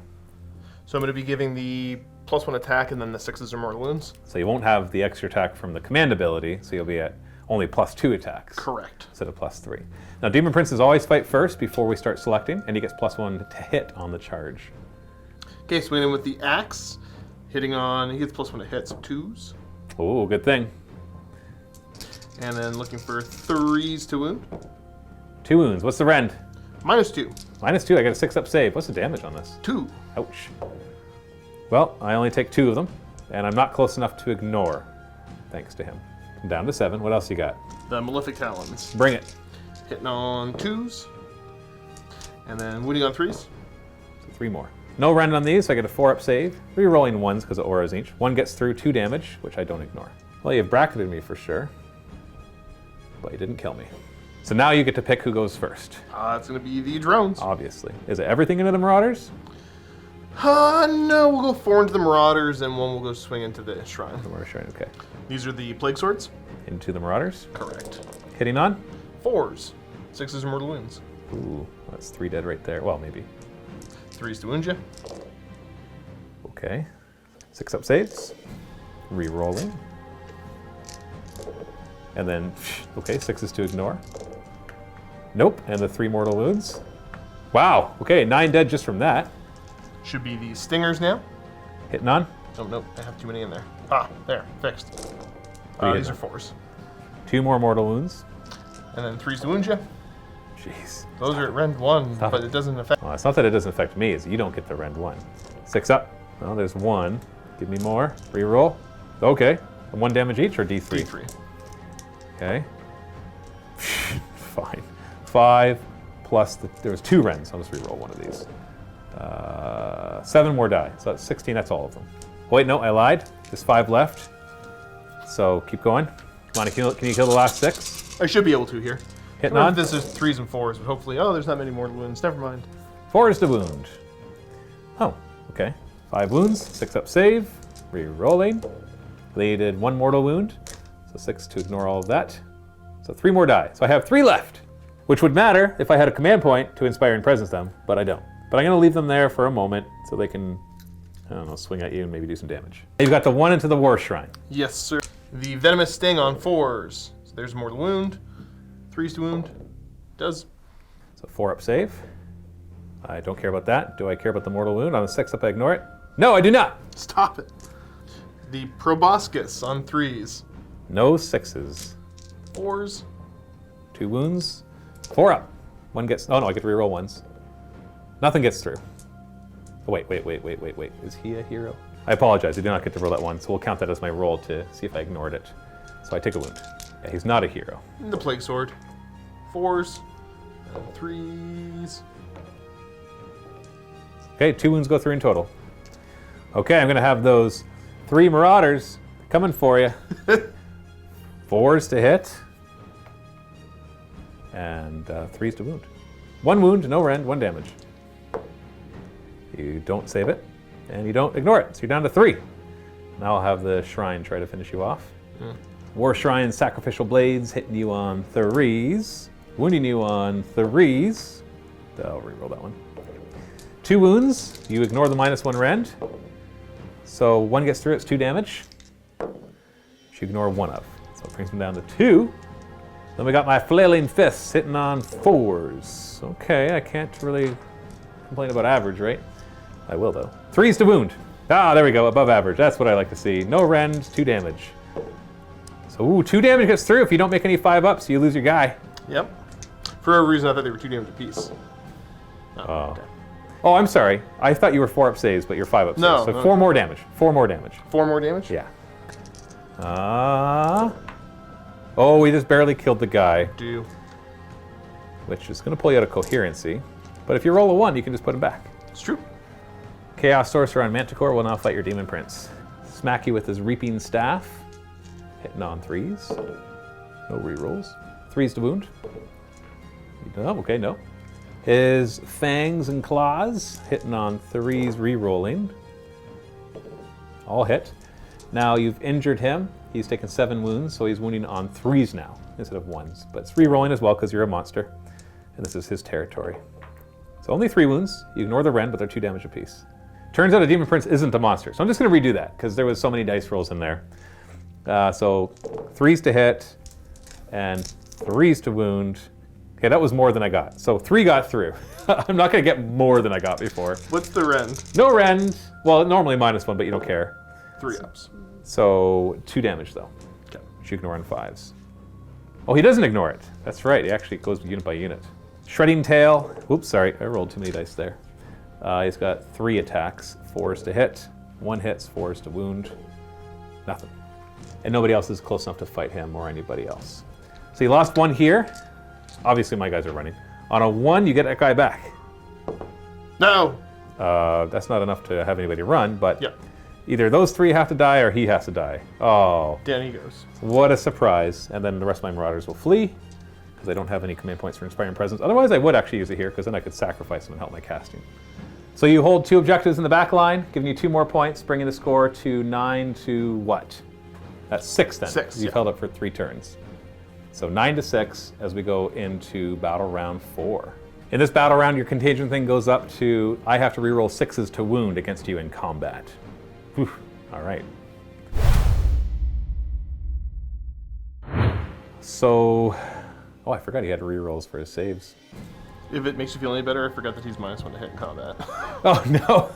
So I'm going to be giving the +1 attack, and then the 6s are mortal wounds. So you won't have the extra attack from the command ability, so you'll be at only +2 attacks. Correct. Instead of +3. Now, Demon Princes always fight first before we start selecting, and he gets +1 to hit on the charge. Okay, swinging with the axe, hitting on. He gets +1 to hit, so 2s, Oh, good thing. and then looking for 3s to wound. 2 wounds. What's the rend? -2. -2. I got a 6-up save. What's the damage on this? 2. Ouch. Well, I only take 2 of them, and I'm not close enough to ignore. thanks to him. I'm down to 7. What else you got? The Malefic Talons. Bring it. Hitting on 2s. And then wounding on 3s. So 3 more. No rend on these, so I get a 4-up save. Rerolling 1s because of auras each. 1 gets through, 2 damage, which I don't ignore. Well, you've bracketed me for sure, but you didn't kill me. So now you get to pick who goes first. It's going to be the drones. Obviously. Is it everything into the Marauders? No, we'll go 4 into the Marauders, and 1 will go swing into the Shrine. The Marauder Shrine, okay. These are the Plague Swords? Into the Marauders. Correct. Hitting on? 4s. 6s are mortal wounds. Ooh, that's 3 dead right there. Well, maybe. 3s to wound you. Okay. 6-up saves. Rerolling. And then, okay, 6s to ignore. Nope, and the 3 mortal wounds. Wow, okay, 9 dead just from that. Should be the Stingers now. Hitting on? Oh, no, I have too many in there. There, fixed. These are 4s. 2 more mortal wounds. And then 3s to wound you. Jeez. Those are at rend 1, Stop but it. it doesn't affect. Well, it's not that it doesn't affect me, it's you don't get the rend 1. 6 up. Well, there's 1. Give me more. Reroll. Okay. And 1 damage each or D3? D3. Okay. Fine. 5 plus there was 2 rends. I'll just reroll one of these. 7 more die. So that's 16. That's all of them. Wait, no, I lied. There's 5 left. So keep going. Come on, can you kill the last 6? I should be able to here. Hitting on? This is 3s and 4s, but hopefully, there's not many mortal wounds. Never mind. 4 is the wound. Oh, okay. 5 wounds, 6-up save, re-rolling. Bleeded 1 mortal wound, so 6 to ignore all of that. So 3 more die. So I have 3 left, which would matter if I had a command point to inspire and presence them, but I don't. But I'm going to leave them there for a moment so they can, I don't know, swing at you and maybe do some damage. You've got the 1 into the War Shrine. Yes, sir. The Venomous Sting on 4s. So there's a mortal wound. 3s to wound. Does. So 4-up save. I don't care about that. Do I care about the mortal wound? On a 6-up, I ignore it. No, I do not. Stop it. The Proboscis on 3s. No 6s. 4s. 2 wounds. 4-up. 1 gets, oh no, I get to reroll 1s. Nothing gets through. Oh, wait. Is he a hero? I apologize, I did not get to roll that 1, so we'll count that as my roll to see if I ignored it. So I take a wound. Yeah, he's not a hero. And the Plague Sword. 4s. And 3s. Okay, 2 wounds go through in total. Okay, I'm gonna have those 3 Marauders coming for you. 4s to hit. And 3s to wound. 1 wound, no rend, 1 damage. You don't save it, and you don't ignore it, so you're down to 3. Now I'll have the Shrine try to finish you off. War Shrine, Sacrificial Blades, hitting you on 3s. Wounding you on 3s. I'll reroll that one. 2 wounds, you ignore the -1 rend. So 1 gets through, it's 2 damage. Which you ignore 1 of. So it brings them down to 2. Then we got my Flailing Fists hitting on 4s. Okay, I can't really complain about average, right? I will though. 3s to wound. Ah, there we go, above average. That's what I like to see. No rend, 2 damage. So 2 damage gets through. If you don't make any 5-ups, you lose your guy. Yep. For a reason, I thought they were 2 damage apiece. Oh. Oh, I'm sorry. I thought you were 4-up saves, but you're 5-up No, saves. So no. 4 more damage. 4 more damage. 4 more damage? Yeah. Oh, we just barely killed the guy, Do. which is going to pull you out of coherency. But if you roll a 1, you can just put him back. It's true. Chaos Sorcerer on Manticore will now fight your Demon Prince. Smack you with his Reaping Staff. Hitting on 3s. No rerolls. 3s to wound. No, okay, no. His Fangs and Claws. Hitting on 3s, rerolling. All hit. Now you've injured him. He's taken 7 wounds, so he's wounding on 3s now instead of 1s. But it's rerolling as well because you're a monster. And this is his territory. So only 3 wounds. You ignore the rend, but they're 2 damage apiece. Turns out a Demon Prince isn't a monster. So I'm just going to redo that because there was so many dice rolls in there. So 3s to hit and 3s to wound. Okay, that was more than I got. So 3 got through. I'm not going to get more than I got before. What's the rend? No rend. Well, normally -1, but you don't care. 3-ups. So 2 damage though. Okay. Which you ignore on 5s. Oh, he doesn't ignore it. That's right. He actually goes unit by unit. Shredding Tail. Oops, sorry. I rolled too many dice there. He's got 3 attacks. 4s to hit. 1 hits, 4s to wound. Nothing. and nobody else is close enough to fight him or anybody else. So you lost 1 here. Obviously, my guys are running. On a 1, you get that guy back. No. That's not enough to have anybody run, but Yep. either those 3 have to die or he has to die. Oh, Down he goes. what a surprise. And then the rest of my Marauders will flee, because I don't have any command points for Inspiring Presence. Otherwise, I would actually use it here, because then I could sacrifice them and help my casting. So you hold 2 objectives in the back line, giving you 2 more points, bringing the score to 9 to what? That's 6 then. 6, You've yeah. held up for 3 turns. So 9 to 6 as we go into battle round 4. In this battle round, your contagion thing goes up to, I have to reroll 6s to wound against you in combat. Whew. All right. So, oh, I forgot he had rerolls for his saves. If it makes you feel any better, I forgot that he's -1 to hit in combat. Oh, no.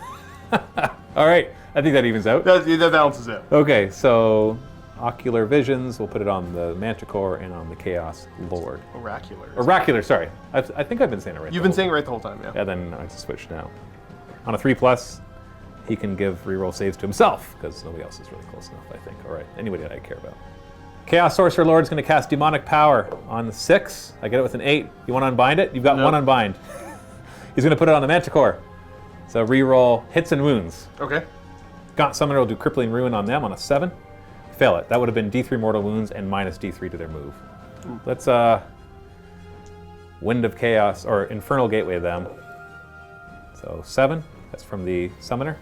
All right. I think that evens out. that balances it. Okay, so Ocular Visions, we'll put it on the Manticore and on the Chaos Lord. Oracular. Oracular, sorry. I think I've been saying it right. You've been saying it right the whole time, yeah. Yeah, then I switch now. On a 3+, he can give reroll saves to himself, because nobody else is really close enough, I think. All right, anybody that I care about. Chaos Sorcerer Lord is going to cast Demonic Power on the 6. I get it with an 8. You want to unbind it? You've got 1 unbind. He's going to put it on the Manticore. So reroll hits and wounds. Okay. Gaunt Summoner will do Crippling Ruin on them on a 7. Fail it. That would have been D3 mortal wounds and minus D3 to their move. Let's Wind of Chaos, or Infernal Gateway them. So 7, that's from the Summoner.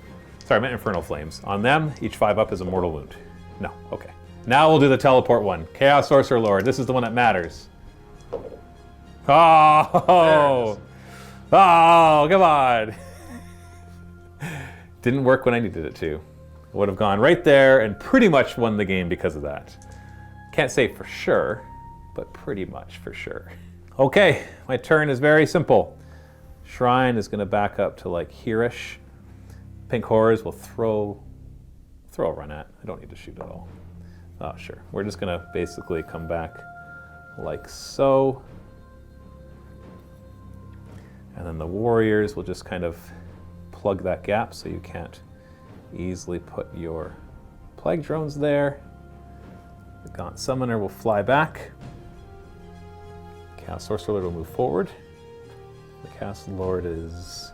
Sorry, I meant Infernal Flames. On them, each 5 up is a mortal wound. No, okay. Now we'll do the teleport one. Chaos Sorcerer Lord, this is the one that matters. Oh, come on. Didn't work when I needed it to. Would have gone right there and pretty much won the game because of that. Can't say for sure, but pretty much for sure. Okay, my turn is very simple. Shrine is going to back up to like here-ish. Pink Horrors will throw a run at. I don't need to shoot at all. Oh, sure. We're just going to basically come back like so. And then the Warriors will just kind of plug that gap so you can't easily put your Plague Drones there. The Gaunt Summoner will fly back. Chaos Sorcerer Lord will move forward. The Chaos Lord is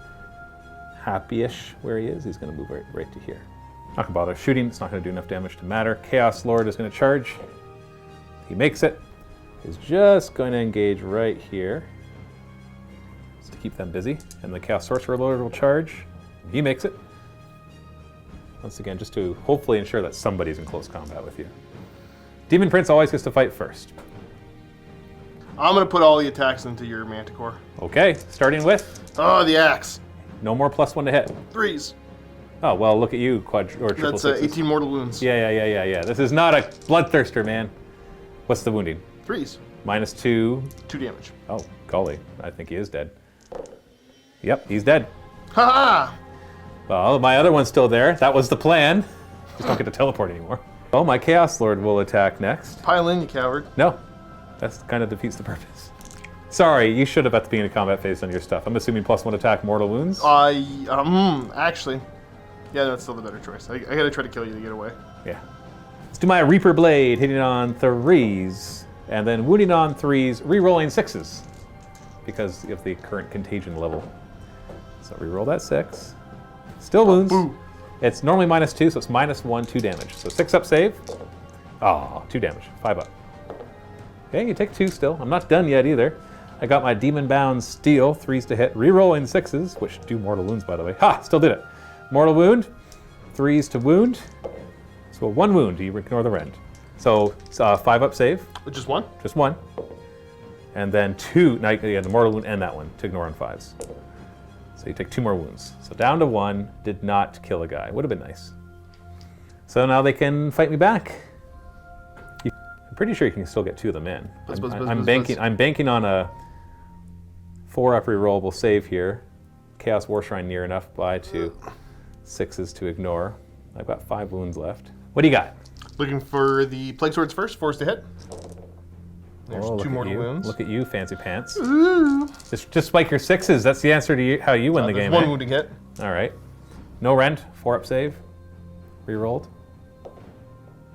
happy-ish where he is. He's going to move right to here. Not going to bother shooting. It's not going to do enough damage to matter. Chaos Lord is going to charge. He makes it. He's just going to engage right here just to keep them busy. And the Chaos Sorcerer Lord will charge. He makes it. Once again, just to hopefully ensure that somebody's in close combat with you. Demon Prince always gets to fight first. I'm going to put all the attacks into your Manticore. Okay, starting with Oh, the axe. no more +1 to hit. 3s. Oh, well, look at you, quad or triple That's sixes. 18 mortal wounds. Yeah. This is not a bloodthirster, man. What's the wounding? 3s. -2. 2 damage. Oh, golly. I think he is dead. Yep, he's dead. Ha-ha! Well, my other one's still there. That was the plan. Just don't get to teleport anymore. Oh, my Chaos Lord will attack next. Pile in, you coward. No, that kind of defeats the purpose. Sorry, you should have at the beginning of combat phase on your stuff. I'm assuming +1 attack, mortal wounds. Actually, yeah, that's still the better choice. I gotta try to kill you to get away. Yeah. Let's do my Reaper Blade, hitting on 3s, and then wounding on 3s, re-rolling 6s, because of the current contagion level. So re-roll that 6. Still wounds. Boo. It's normally -2, so it's -1, 2 damage. So 6 up save. Oh, 2 damage, 5 up. Okay, you take 2 still. I'm not done yet either. I got my Demon Bound Steel, 3s to hit, re-rolling 6s, which do mortal wounds, by the way. Ha! Still did it. Mortal wound, 3s to wound. So 1 wound, you ignore the rend. So 5 up save, Just 1? just 1. And then 2, now you have the mortal wound and that one to ignore on 5s. So you take 2 more wounds. So down to 1, did not kill a guy. Would have been nice. So now they can fight me back. I'm pretty sure you can still get 2 of them in. I'm banking on a 4-up rerollable save here. Chaos War Shrine near enough by to 6s to ignore. I've got 5 wounds left. What do you got? Looking for the Plague Swords first, 4s to hit. There's Oh, 2 look at mortal you. wounds. Look at you, fancy pants. Ooh. Just spike your 6s. That's the answer to how you win the There's game. 1 eh? wounding hit. All right. No rend. 4-up save. Rerolled.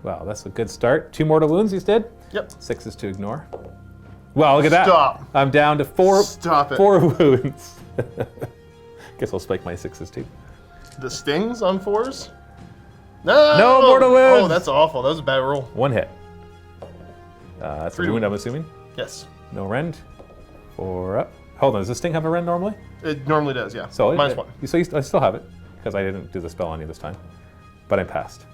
Wow, that's a good start. 2 mortal wounds he's dead. Yep. 6 is to ignore. Well, look at that. Stop. I'm down to 4. Stop it. 4 wounds. Guess I'll spike my 6s too. The stings on 4s? No! No mortal wounds! Oh, that's awful. That was a bad roll. 1 hit. That's a 3 wound, I'm assuming. Yes. No rend. 4 up. Hold on, does this thing have a rend normally? It normally does, yeah. So -1. So I still have it, because I didn't do the spell on you this time. But I passed.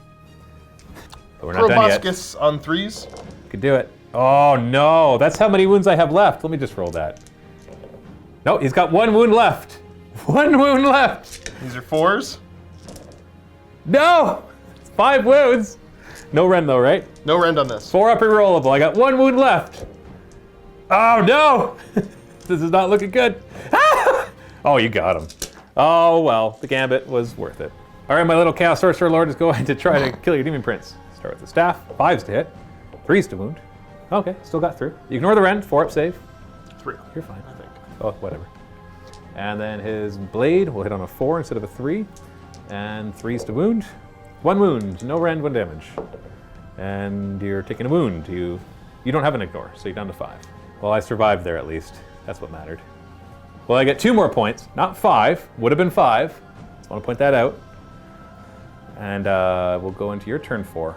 But we're not done yet. Proboscis on 3s. Could do it. Oh no, that's how many wounds I have left. Let me just roll that. No, he's got 1 wound left. 1 wound left. These are 4s. No! It's 5 wounds. No rend though, right? No rend on this. 4 up and rollable. I got 1 wound left. Oh no! This is not looking good. Ah! Oh, you got him. Oh well, the gambit was worth it. All right, my little Chaos Sorcerer Lord is going to try to kill your Demon Prince. Start with the staff. 5s to hit. 3s to wound. Okay, still got through. Ignore the rend. 4 up save. 3. You're fine. I think. Oh, whatever. And then his blade will hit on a 4 instead of a 3. And 3s to wound. 1 wound. No rend, 1 damage. And you're taking a wound. You don't have an ignore, so you're down to 5. Well, I survived there at least. That's what mattered. Well, I get 2 more points. Not 5. Would have been 5. Just want to point that out. And we'll go into your turn 4.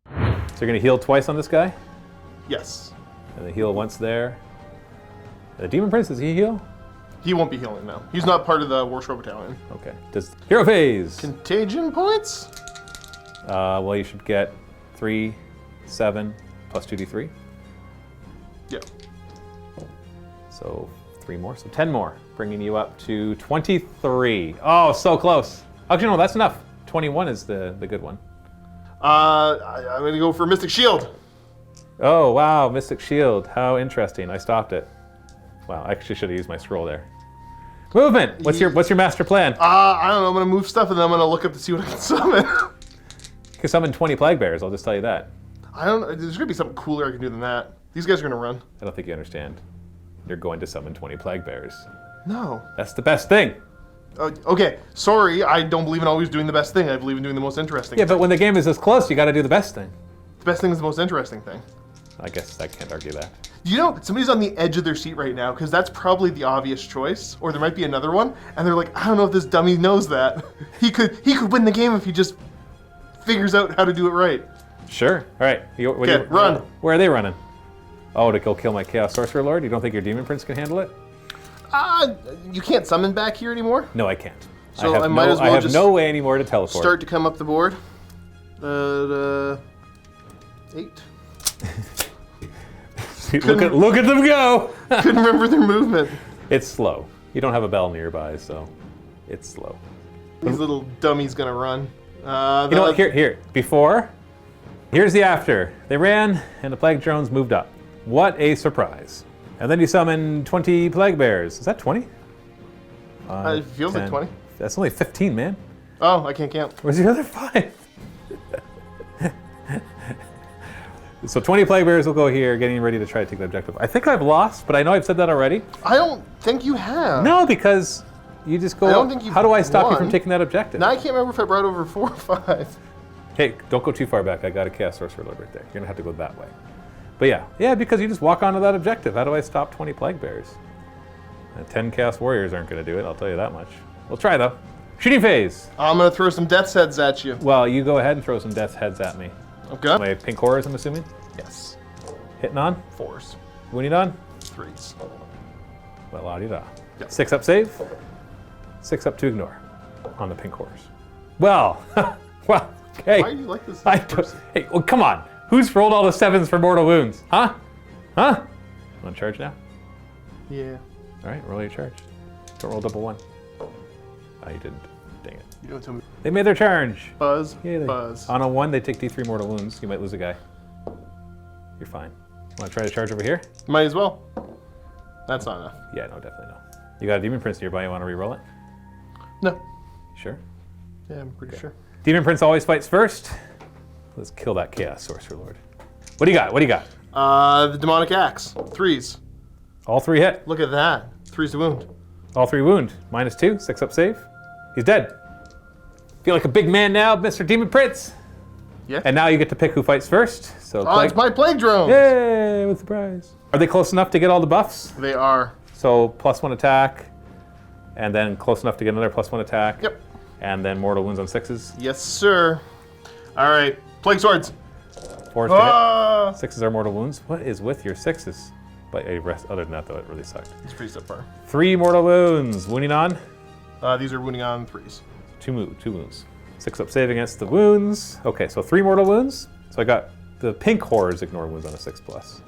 So you're going to heal twice on this guy? Yes. And the heal once there. The Demon Prince, does he heal? He won't be healing now. He's not part of the Warshore Battalion. Okay. Does Hero Phase? Contagion points? Well, you should get 3, 7, plus 2d3. Yeah. So 3 more, so 10 more, bringing you up to 23. Oh, so close. Actually, no, that's enough. 21 is the good one. I'm gonna go for Mystic Shield. Oh, wow, Mystic Shield. How interesting. I stopped it. Wow, I actually should have used my scroll there. Movement! What's your master plan? I don't know, I'm gonna move stuff and then I'm gonna look up to see what I can summon. You can summon 20 Plague Bears, I'll just tell you that. I don't know, there's gonna be something cooler I can do than that. These guys are gonna run. I don't think you understand. You're going to summon 20 Plague Bears. No. That's the best thing. Okay, sorry, I don't believe in always doing the best thing. I believe in doing the most interesting Yeah, thing. but when the game is this close, you gotta do the best thing. The best thing is the most interesting thing. I guess I can't argue that. You know, somebody's on the edge of their seat right now because that's probably the obvious choice, or there might be another one, and they're like, I don't know if this dummy knows that. He could win the game if he just figures out how to do it right. Sure. All right. Run. Where are they running? Oh, to go kill my Chaos Sorcerer Lord? You don't think your Demon Prince can handle it? You can't summon back here anymore? No, I can't. So I might as well I have just no way anymore to teleport. Start to come up the board. 8. Look at them go! Couldn't remember their movement. It's slow. You don't have a bell nearby, so it's slow. These little dummies gonna run. You know what? Here. Before. Here's the after. They ran, and the Plague Drones moved up. What a surprise. And then you summon 20 Plague Bears. Is that 20? It feels 10. like 20. That's only 15, man. Oh, I can't count. Where's the other 5? So 20 Plague Bears will go here, getting ready to try to take the objective. I think I've lost, but I know I've said that already. I don't think you have. No, because you just go, I don't think you've how do I stop you from won. taking that objective? Now I can't remember if I brought over 4 or 5. Hey, don't go too far back. I got a Chaos Sorcerer Lord right there. You're going to have to go that way. But yeah, because you just walk onto that objective. How do I stop 20 Plague Bears? 10 Chaos Warriors aren't going to do it, I'll tell you that much. We'll try though. Shooting phase. I'm gonna throw some Death's Heads at you. Well, you go ahead and throw some Death's Heads at me. Okay. My pink horrors, I'm assuming? Yes. Hitting on? 4s. Wounding on? 3s. Well, la-di-da. Yep. 6 up save. 6 up to ignore on the pink horrors. Well, well, okay. Why are you like this person? Hey, well, come on. Who's rolled all the 7s for mortal wounds? Huh? Huh? You want to charge now? Yeah. All right, roll your charge. Don't roll double 1. Oh, you didn't. Dang it. You don't tell me. They made their charge. Buzz. Yeah, Buzz. On a 1, they take D3 mortal wounds. You might lose a guy. You're fine. Want to try to charge over here? Might as well. That's not enough. Yeah, no, definitely no. You got a Demon Prince nearby. You want to re-roll it? No. Sure. Yeah, I'm pretty sure. Demon Prince always fights first. Let's kill that Chaos Sorcerer Lord. What do you got? What do you got? The Demonic Axe. 3s. All 3 hit. Look at that. 3s to wound. All 3 wound. -2. 6 up save. He's dead. Feel like a big man now, Mr. Demon Prince. Yeah. And now you get to pick who fights first. So Oh, it's my plague drones. Yay, with surprise. Are they close enough to get all the buffs? They are. So +1 attack, and then close enough to get another +1 attack. Yep. And then mortal wounds on 6s. Yes, sir. All right. Plague swords. 4s to hit. 6s are mortal wounds. What is with your 6s? But other than that, though, it really sucked. It's pretty subpar. 3 mortal wounds. Wounding on? These are wounding on 3s. 2 wounds. 6 up save against the wounds. Okay, so 3 mortal wounds. So I got the pink horrors ignore wounds on a 6+.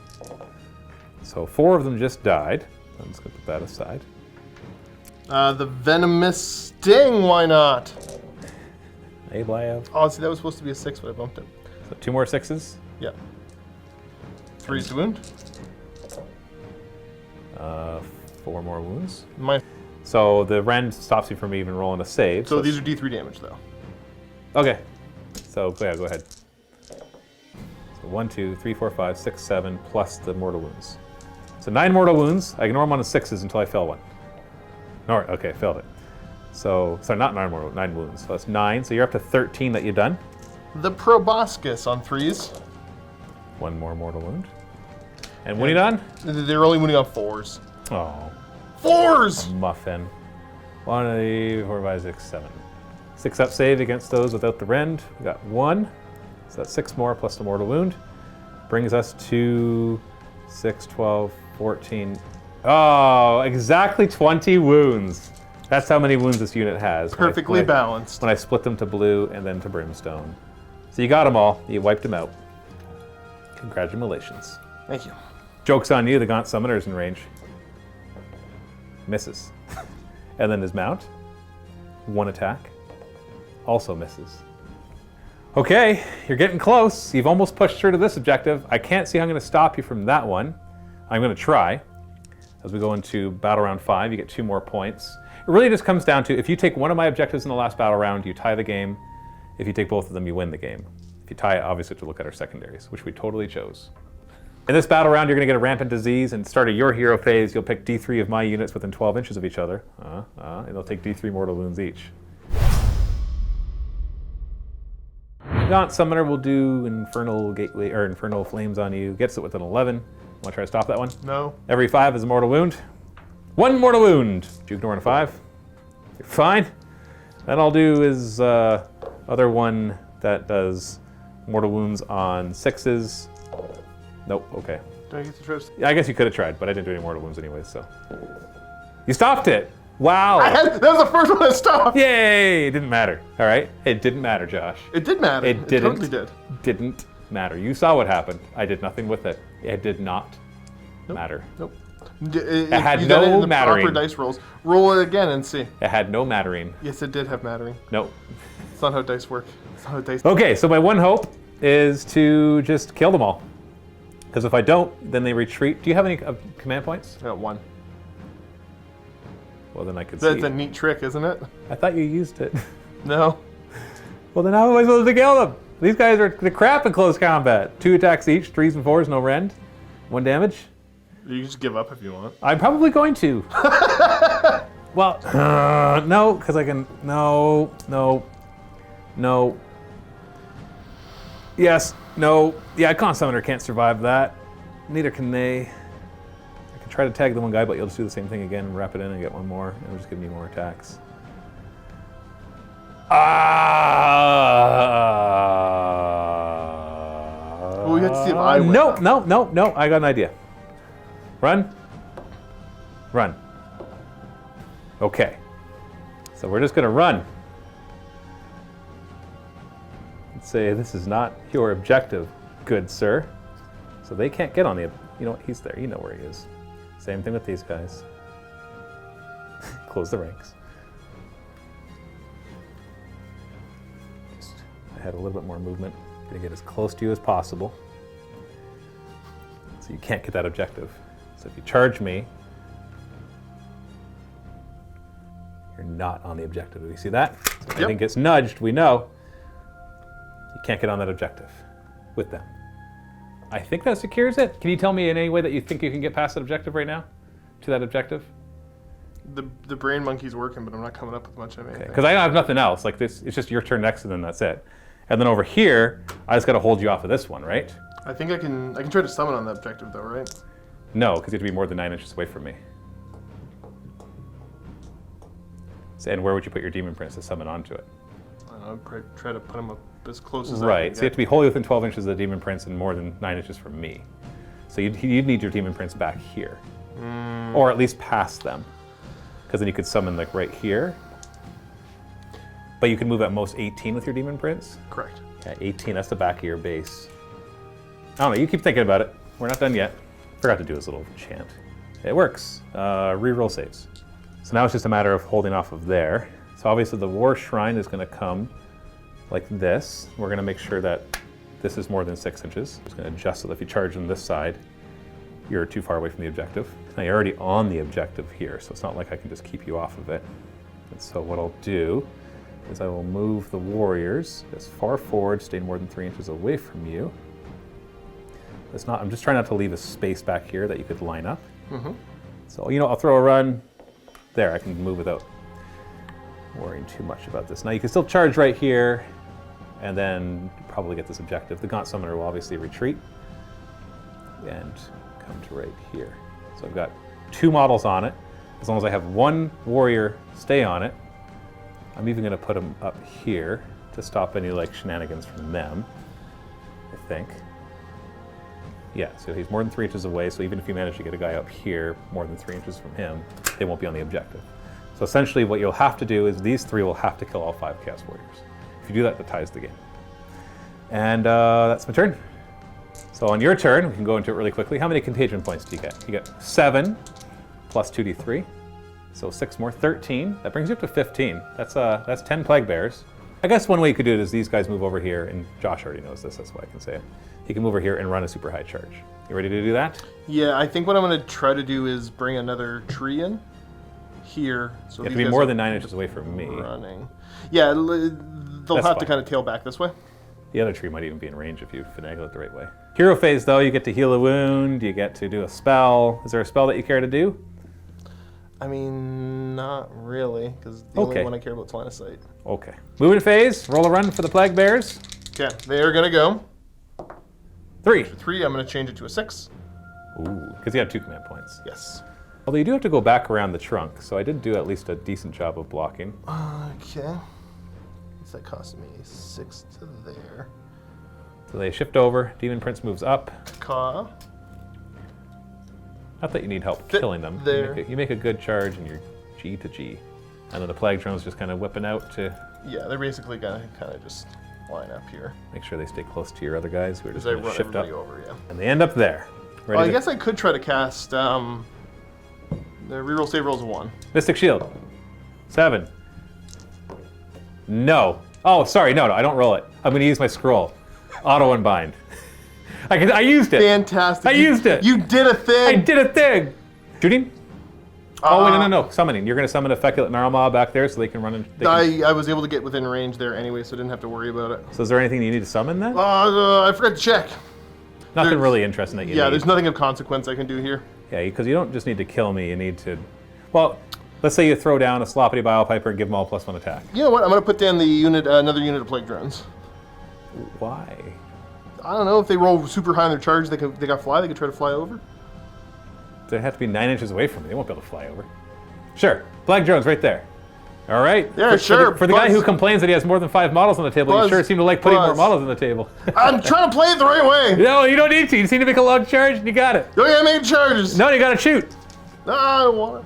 So 4 of them just died. I'm just going to put that aside. The venomous sting, why not? Hey, Blav. Oh, see, that was supposed to be a 6, but I bumped it. So 2 more 6s. Yeah. 3's to wound. 4 more wounds. My. So the rend stops you from even rolling a save. So these are D3 damage, though. Okay. So yeah, go ahead. So 1, 2, 3, 4, 5, 6, 7, plus the mortal wounds. So 9 mortal wounds. I ignore them on the 6s until I fail one. No, okay, failed it. So, sorry, not 9 mortal, 9 wounds. So that's 9. So you're up to 13 that you've done. The proboscis on 3s. 1 more mortal wound. And wounding on? They're only wounding on 4s. Oh, 4s! muffin. 1, 2, 4, 5, 6, 7. 6 up save against those without the rend. We got 1. So that's 6 more plus the mortal wound. Brings us to 6, 12, 14. Oh, exactly 20 wounds. That's how many wounds this unit has. Perfectly balanced. When I split them to blue and then to brimstone. So you got them all. You wiped them out. Congratulations. Thank you. Joke's on you, the Gaunt Summoner's in range. Misses. And then his mount. 1 attack. Also misses. Okay, you're getting close. You've almost pushed through to this objective. I can't see how I'm going to stop you from that one. I'm going to try. As we go into battle round 5, you get 2 more points. It really just comes down to, if you take one of my objectives in the last battle round, you tie the game. If you take both of them, you win the game. If you tie it, obviously you have to look at our secondaries, which we totally chose. In this battle round, you're going to get a rampant disease, and start of your hero phase, you'll pick D3 of my units within 12 inches of each other. And they'll take D3 mortal wounds each. Gaunt Summoner will do Infernal Gateway or Infernal Flames on you. Gets it with an 11. Want to try to stop that one? No. Every 5 is a mortal wound. 1 mortal wound. Did you ignore a 5? You're fine. Then I'll do is other one that does mortal wounds on 6s. Nope. Okay. Do I get to try? Yeah, I guess you could have tried, but I didn't do any mortal wounds anyways. So you stopped it. Wow. That was the first one that stopped. Yay! It didn't matter. All right. It didn't matter, Josh. It did matter. It didn't. Totally did. Didn't matter. You saw what happened. I did nothing with it. It did not matter. Nope. It had you got it in no the mattering. proper dice rolls. Roll it again and see. It had no mattering. Yes, it did have mattering. Nope. It's not how dice work. It's not how dice. Okay, so my one hope is to just kill them all. Because if I don't, then they retreat. Do you have any command points? I got 1. Well, then I could see. That's a neat trick, isn't it? I thought you used it. No. Well, then how am I supposed to kill them? These guys are the crap in close combat. 2 attacks each, 3s and 4s, no rend. 1 damage. You can just give up if you want. I'm probably going to. Well, no, because I can. No. Yes, no. Yeah, Gaunt Summoner can't survive that. Neither can they. I can try to tag the one guy, but you'll just do the same thing again, wrap it in and get 1 more. And it'll just give me more attacks. Well, we have to see if I win. No. I got an idea. Run. Okay. So we're just going to run. And say, this is not your objective, good sir. So they can't get on the... You know what? He's there. You know where he is. Same thing with these guys. Close the ranks. I had a little bit more movement. Gonna get as close to you as possible. So you can't get that objective. So if you charge me, you're not on the objective. Do you see that? So if anything gets nudged, we know you can't get on that objective with them. I think that secures it. Can you tell me in any way that you think you can get past that objective right now? To that objective? The brain monkey's working, but I'm not coming up with much of anything. Because I have nothing else. Like this, it's just your turn next, and then that's it. And then over here, I just got to hold you off of this one, right? I think I can try to summon on the objective though, right? No, because you have to be more than 9 inches away from me. So, and where would you put your demon prince to summon onto it? I don't know, I'd probably try to put him up as close as I Right. can So you have to be wholly within 12 inches of the demon prince and more than 9 inches from me. So you'd need your demon prince back here, or at least past them, because then you could summon like right here. But you can move at most 18 with your demon prince. Correct. Yeah, 18. That's the back of your base. I don't know. You keep thinking about it. We're not done yet. Forgot to do his little chant. It works. Reroll saves. So now it's just a matter of holding off of there. So obviously the war shrine is going to come like this. We're going to make sure that this is more than 6 inches. Just going to adjust so that if you charge on this side, you're too far away from the objective. Now you're already on the objective here, so it's not like I can just keep you off of it. And so what I'll do is I will move the warriors as far forward, stay more than 3 inches away from you. I'm just trying not to leave a space back here that you could line up. So, I'll throw a run. There, I can move without worrying too much about this. Now you can still charge right here, and then probably get this objective. The Gaunt Summoner will obviously retreat and come to right here. So I've got 2 models on it. As long as I have 1 warrior stay on it, I'm even going to put them up here to stop any shenanigans from them, I think. Yeah, so he's more than 3 inches away, so even if you manage to get a guy up here more than 3 inches from him, they won't be on the objective. So essentially what you'll have to do is these 3 will have to kill all 5 Chaos Warriors. If you do that, that ties the game. And that's my turn. So on your turn, we can go into it really quickly. How many contagion points do you get? You get 7 plus 2d3. So 6 more, 13. That brings you up to 15. That's 10 Plague Bears. I guess one way you could do it is these guys move over here, and Josh already knows this, that's why I can say it. He can move over here and run a super high charge. You ready to do that? Yeah, I think what I'm going to try to do is bring another tree in here. So You have to be more than 9 inches away from me. Running. Yeah, they'll have to kind of tail back this way. The other tree might even be in range if you finagle it the right way. Hero phase, though, you get to heal a wound, you get to do a spell. Is there a spell that you care to do? I mean, not really, because the only one I care about is line of sight. Okay. Movement phase, roll a run for the Plague Bears. Okay, they are going to go. 3. 3, I'm going to change it to a 6. Ooh, because you have 2 command points. Yes. Although you do have to go back around the trunk, so I did do at least a decent job of blocking. Okay. What's that cost me? 6 to there. So they shift over, Demon Prince moves up. Ka. Not that you need help killing them. There. You make a good charge and you're G to G. And then the Plague Drone's just kind of whipping out to... Yeah, they're basically going to kind of just line up here. Make sure they stay close to your other guys who are just As I going to run shift up. everybody over, yeah. And they end up there. Well, I guess I could try to cast the reroll save rolls 1. Mystic Shield. 7. No. Oh, sorry. No, I don't roll it. I'm going to use my scroll. Auto unbind. I used it. Fantastic. I used it. You did a thing. I did a thing. Shooting? Oh, wait, no. Summoning. You're going to summon a Feculent Gnarlmaw back there so they can run in. I was able to get within range there anyway, so I didn't have to worry about it. So is there anything you need to summon then? I forgot to check. Nothing really interesting that you need. Yeah, there's nothing of consequence I can do here. Yeah, because you don't just need to kill me. You need to... Well, let's say you throw down a Sloppity Bile Piper and give them all +1 attack. You know what? I'm going to put down the unit, another unit of Plague Drones. Why? I don't know. If they roll super high on their charge, they got fly. They could try to fly over. They have to be 9 inches away from me. They won't be able to fly over. Sure. Plague Drones right there. All right. Yeah, sure. For the guy who complains that he has more than 5 models on the table, you sure seem to like putting more models on the table. I'm trying to play it the right way. No, you don't need to. You just need to make a long charge and you got it. You don't gotta make charges. No, you got to shoot. No, I don't want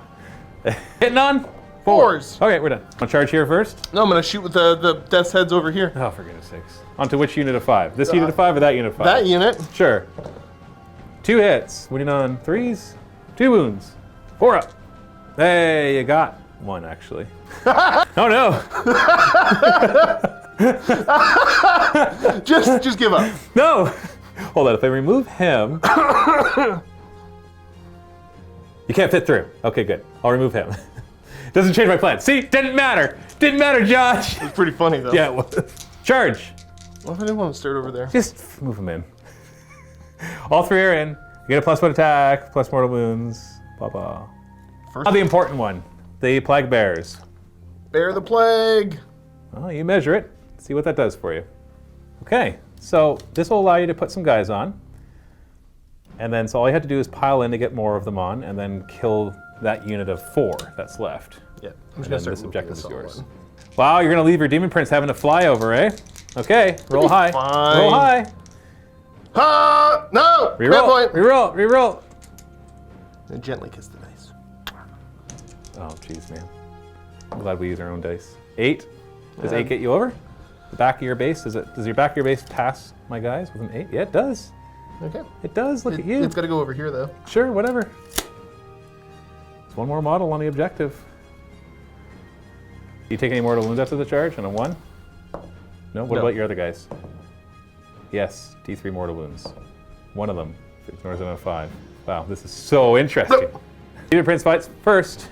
to. Hitting on? 4s. Okay, we're done. Want to charge here first? No, I'm going to shoot with the Death's Heads over here. Oh, for goodness sakes. Onto which unit of 5? This unit of 5 or that unit of 5? That unit. Sure. 2 hits. Winning on 3s. 2 wounds. 4 up. Hey, you got 1 actually. Oh no. just give up. No. Hold on. If I remove him, you can't fit through. Okay, good. I'll remove him. Doesn't change my plan. See, didn't matter. Didn't matter, Josh. It's pretty funny though. Yeah. Well, charge. What if I didn't want to start over there? Just move him in. All 3 are in. You get a +1 attack, plus mortal wounds. Blah blah. First The important one. the Plague Bears. Bear the plague. Well, you measure it, see what that does for you. Okay, so this will allow you to put some guys on. And then, so all you have to do is pile in to get more of them on, and then kill that unit of 4 that's left. Yeah, And then this objective is yours. Wow, you're gonna leave your Demon Prince having to fly over, eh? Okay, roll high. fine. Roll high. Ha! No! Bad Reroll, point. reroll, reroll. And gently kiss the dice. Oh, jeez, man. I'm glad we use our own dice. 8. Does 8 get you over? The back of your base, does your back of your base pass my guys with an 8? Yeah, it does. Okay. It does, look at you. It's got to go over here, though. Sure, whatever. There's one more model on the objective. Do you take any mortal wounds after the charge on a 1? No? What No. about your other guys? Yes, D3 mortal wounds. One of them ignores it on a 5. Wow, this is so interesting. Demon Prince fights first.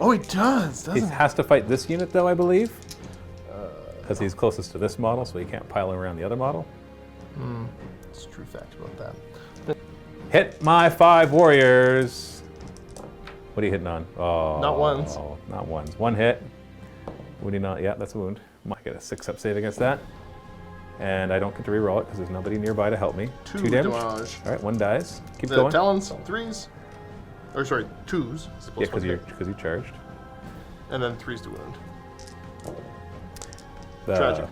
Oh, he does, He doesn't he? has to fight this unit, though, I believe. Because he's closest to this model, so he can't pile around the other model. It's a true fact about that. Hit my 5 warriors. What are you hitting on? Oh, Not ones. Not ones. 1 hit. Would he not? Yeah, that's a wound. Might get a 6-up save against that. And I don't get to reroll it because there's nobody nearby to help me. 2 damage. damage. All right, 1 dies. Keep The going. talons, 3s. Or sorry, 2s. It's Yeah, plus because 1 you charged. And then 3s to wound. The- Tragic.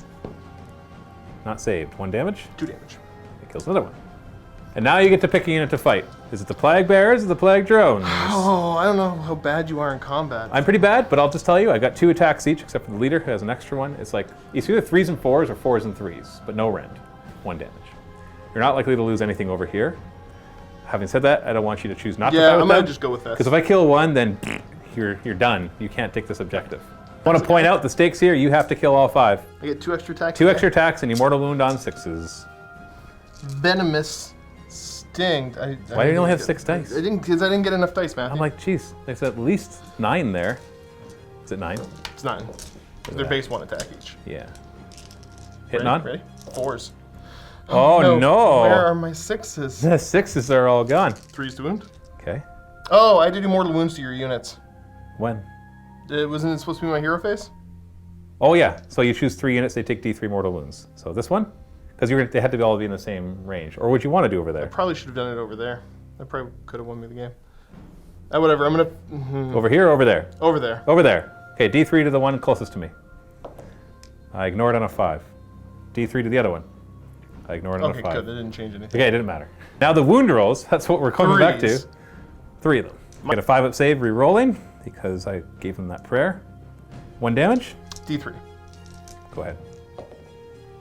Not saved. 1 damage. 2 damage. It kills another one. And now you get to pick a unit to fight. Is it the Plague Bears or the Plague Drones? Oh, I don't know how bad you are in combat. I'm pretty bad, but I'll just tell you, I got 2 attacks each, except for the leader who has an extra one. It's like, it's either 3s and 4s or 4s and 3s, but no rend. 1 damage. You're not likely to lose anything over here. Having said that, I don't want you to choose not to Yeah, fight I'm with gonna them. just go with this. Because if I kill 1, then you're done. You can't take this objective. I want to point out the stakes here. You have to kill all 5. I get 2 extra attacks. 2 okay. extra attacks and you mortal wound on 6s. Venomous sting. Why do you only have 6 dice? Because I didn't get enough dice, Matthew. I'm like, geez, there's at least 9 there. Is it 9? It's 9. They're base 1 attack each. Yeah. Hitting on? Ready? 4s. Oh no! Where are my 6s? The 6s are all gone. 3s to wound. Okay. Oh, I did do mortal wounds to your units. When? Wasn't it supposed to be my hero phase? Oh yeah. So you choose 3 units. They take D3 mortal wounds. So this one, because they had to all be in the same range. Or would you want to do over there? Probably should have done it over there. That probably could have won me the game. Whatever. I'm gonna Over here or over there? over there. Over there. Okay. D3 to the one closest to me. I ignored on a 5. D3 to the other one. I ignored on Okay, a 5. good. That didn't change anything. Okay, it didn't matter. Now the wound rolls, that's what we're coming back to. 3s. 3 of them. Get a 5-up save re-rolling because I gave him that prayer. 1 damage. D3. Go ahead.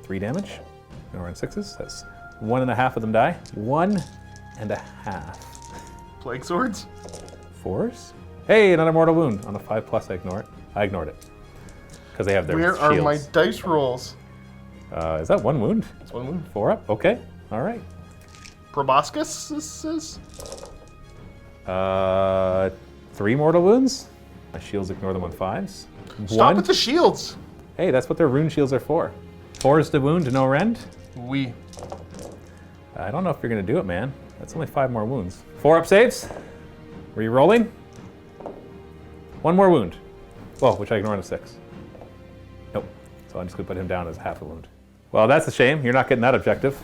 3 damage. Now we're on 6s. That's 1.5 of them die. 1.5. Plague swords. 4s. Hey, another mortal wound. On a 5+, I ignore it. I ignored it. Because they have their Where shields. are my dice rolls? Is that 1 wound? It's 1 wound. 4 up? Okay. All right. Proboscis is 3 mortal wounds. My shields ignore them on 5s. Stop 1. with the shields. Hey, that's what their rune shields are for. 4s to wound, no rend. We. I don't know if you're gonna do it, man. That's only 5 more wounds. 4-up saves. Re-rolling. 1 more wound. Well, which I ignore on a 6. Nope. So I'm just gonna put him down as half a wound. Well, that's a shame. You're not getting that objective.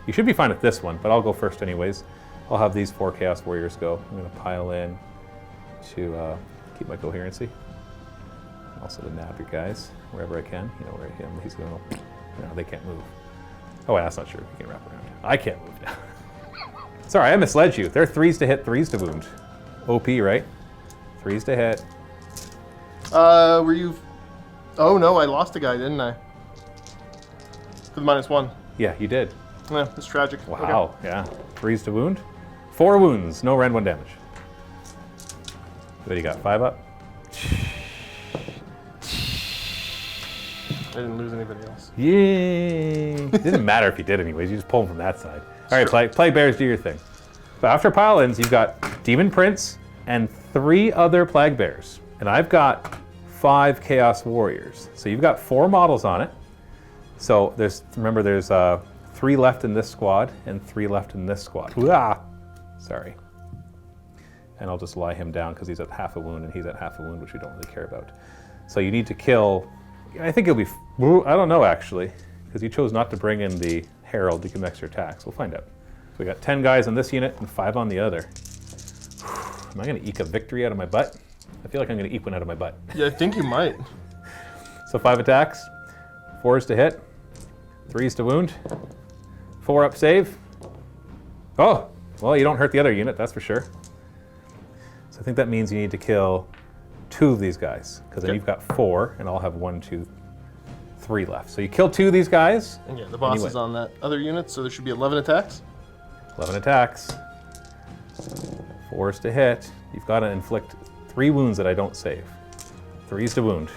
You should be fine with this one, but I'll go first anyways. I'll have these 4 Chaos Warriors go. I'm gonna pile in to keep my coherency. Also to nab your guys wherever I can. You know where he's going. No, they can't move. Oh, wait, that's not true. You can wrap around. I can't move now. Sorry, I misled you. They're 3s to hit, 3s to wound. OP, right? 3s to hit. Were you? Oh no, I lost a guy, didn't I? For the -1. Yeah, you did. Yeah, it's tragic. Wow, yeah. 3s to wound. 4 wounds, no rend, 1 damage. What do you got, 5 up? I didn't lose anybody else. Yay! It didn't matter if you did anyways, you just pull them from that side. All right, Plague Bears, do your thing. So after pile-ins, you've got Demon Prince and 3 other Plague Bears. And I've got 5 Chaos Warriors. So you've got 4 models on it. So remember there's 3 left in this squad and 3 left in this squad. Ah, sorry. and I'll just lie him down because he's at half a wound and he's at half a wound, which we don't really care about. So you need to kill, I think it'll be, I don't know actually, because you chose not to bring in the Herald to give him extra attacks. We'll find out. So we got 10 guys on this unit and 5 on the other. Am I going to eke a victory out of my butt? I feel like I'm going to eke one out of my butt. Yeah, I think you might. So 5 attacks, 4 is to hit, 3 is to wound, 4 up save. Oh, well, you don't hurt the other unit, that's for sure. So I think that means you need to kill 2 of these guys, because then you've got 4, and I'll have 1, 2, 3 left. So you kill 2 of these guys. And yeah, the boss is on that other unit, so there should be 11 attacks. 11 attacks. 4 is to hit. You've got to inflict 3 wounds that I don't save. 3 is to wound.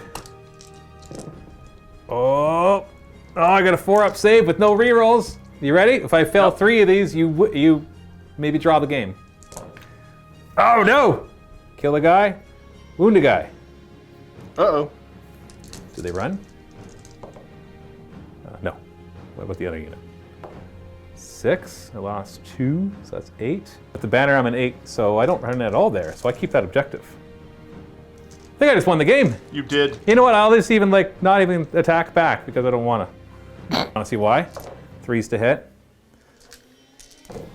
Oh, I got a 4 up save with no rerolls. You ready? If I fail 3 of these, you maybe draw the game. Oh no! Kill a guy, wound a guy. Uh-oh. Do they run? No. What about the other unit? 6, I lost 2, so that's 8. With the banner, I'm an 8, so I don't run at all there, so I keep that objective. I think I just won the game. You did. You know what, I'll just even not even attack back because I don't want to. Want to see why? 3's to hit.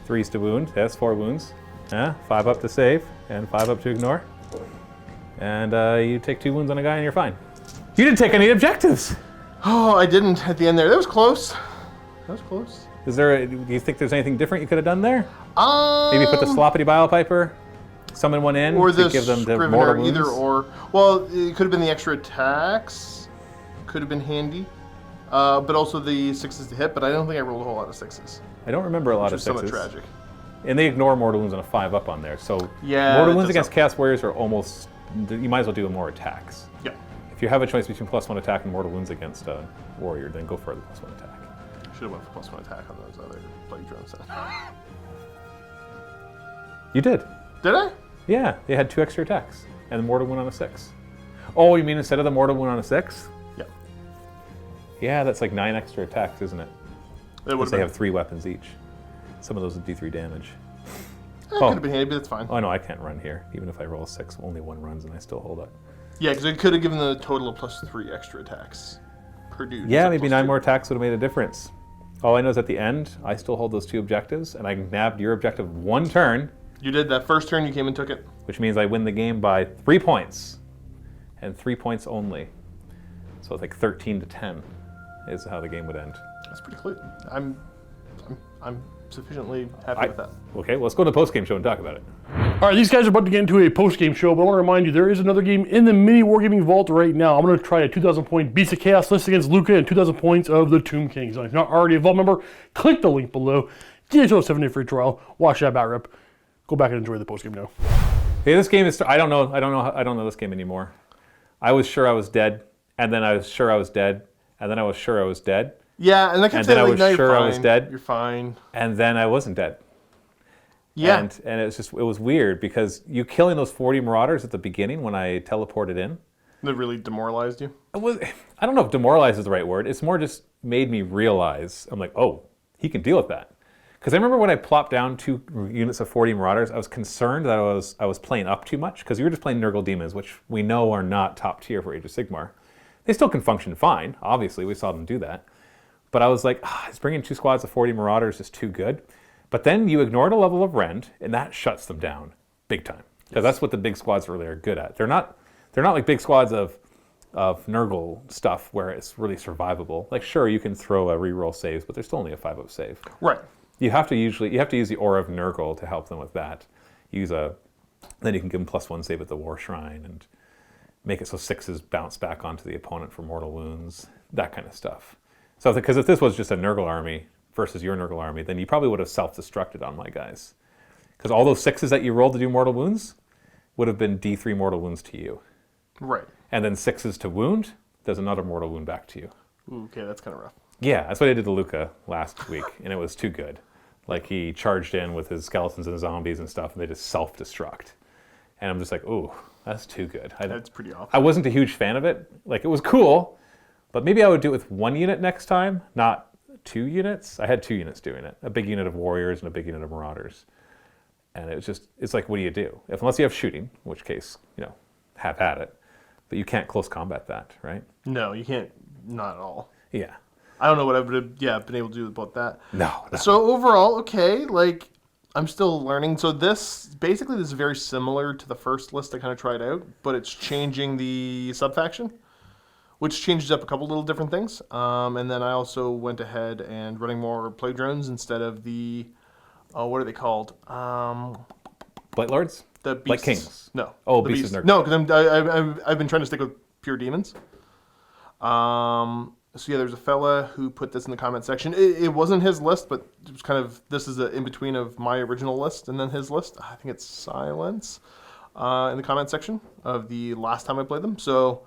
3's to wound, that's 4 wounds. 5 up to save, and 5 up to ignore. And you take 2 wounds on a guy and you're fine. You didn't take any objectives! Oh, I didn't at the end there. That was close. That was close. Do you think there's anything different you could have done there? Maybe Maybe put the sloppity bile piper, summon one in or to the give them the Scrivener, mortal wounds? either or. Well, it could have been the extra attacks. Could have been handy. But also the 6s to hit, but I don't think I rolled a whole lot of 6s. I don't remember a lot Which of is 6s. somewhat tragic. And they ignore mortal wounds on a 5 up on there. So Yeah, mortal that wounds does against help. Chaos Warriors are almost, you might as well do more attacks. Yeah. If you have a choice between +1 attack and mortal wounds against a warrior, then go for the +1 attack. Should have went for +1 attack on those other plague drones then. You did. Did I? Yeah, they had 2 extra attacks. And the mortal wound on a 6. Oh, you mean instead of the mortal wound on a 6? Yeah. Yeah, that's like 9 extra attacks, isn't it? It would Because they have have 3 weapons each. Some of those would D3 damage. could have been handy, but that's fine. Oh no, I can't run here. Even if I roll a 6, only 1 runs and I still hold up. Yeah, because it could have given the total of +3 extra attacks per dude. Yeah, instead of maybe 9 +2. more attacks would have made a difference. All I know is at the end, I still hold those 2 objectives, and I nabbed your objective 1 turn, You did that first turn, you came and took it. which means I win the game by 3 points. And 3 points only. So it's like 13 to 10 is how the game would end. That's pretty clear. I'm sufficiently happy with that. Okay, well, let's go to the post-game show and talk about it. All right, these guys are about to get into a post-game show, but I want to remind you, there is another game in the MiniWarGaming Vault right now. I'm going to try a 2,000-point Beast of Chaos list against Luca and 2,000 points of the Tomb Kings. Now, if you're not already a Vault member, click the link below. Get into a 7-day free trial. Watch that bat rip. Go back and enjoy the post-game now. Hey, this game is, I don't know this game anymore. I was sure I was dead, and then I was sure I was dead, and then I was sure I was dead, Yeah, and I kept and saying, then I like, was no, you're sure I fine. was dead. You're fine. and then I wasn't dead. Yeah. And it was weird because you killing those 40 Marauders at the beginning when I teleported in, That really demoralized you? I don't know if demoralize is the right word. It's more just made me realize, I'm like, oh, he can deal with that. Because I remember when I plopped down 2 units of 40 Marauders, I was concerned that I was playing up too much, because you were just playing Nurgle Demons, which we know are not top tier for Age of Sigmar. They still can function fine, obviously, we saw them do that. But I was like, is bringing 2 squads of 40 Marauders just too good? But then you ignore the level of Rend, and that shuts them down big time. Because that's what the big squads really are good at. They're not like big squads of Nurgle stuff where it's really survivable. Like, sure, you can throw a reroll saves, but there's still only a 5-up save. Right. You have to use the Aura of Nurgle to help them with that. Then you can give them +1 save at the War Shrine and make it so 6s bounce back onto the opponent for mortal wounds, that kind of stuff. So, because if this was just a Nurgle army versus your Nurgle army, then you probably would have self-destructed on my guys. Because all those 6s that you rolled to do mortal wounds would have been D3 mortal wounds to you. Right. And then 6s to wound, does another mortal wound back to you. Ooh, okay, that's kind of rough. Yeah, that's what I did to Luca last week, and it was too good. Like, he charged in with his skeletons and zombies and stuff, and they just self-destruct. And I'm just like, ooh, that's too good. That's pretty awful. I wasn't a huge fan of it. Like, it was cool, but maybe I would do it with 1 unit next time, not 2 units. I had 2 units doing it, a big unit of warriors and a big unit of marauders. And it's like, what do you do? Unless you have shooting, in which case, have at it. But you can't close combat that, right? No, you can't. Not at all. Yeah. I don't know what I would have been able to do about that. No. So overall, okay, like I'm still learning. So this is very similar to the first list I kind of tried out, but it's changing the subfaction, which changes up a couple little different things. And then I also went ahead and running more plague drones instead of the what are they called? Blight Lords? The beasts. Blight Kings? No. Oh, the beasts. No, because I've been trying to stick with pure demons. So yeah, there's a fella who put this in the comment section. It wasn't his list, but it was kind of, this is an in-between of my original list and then his list. I think it's Silence in the comment section of the last time I played them. So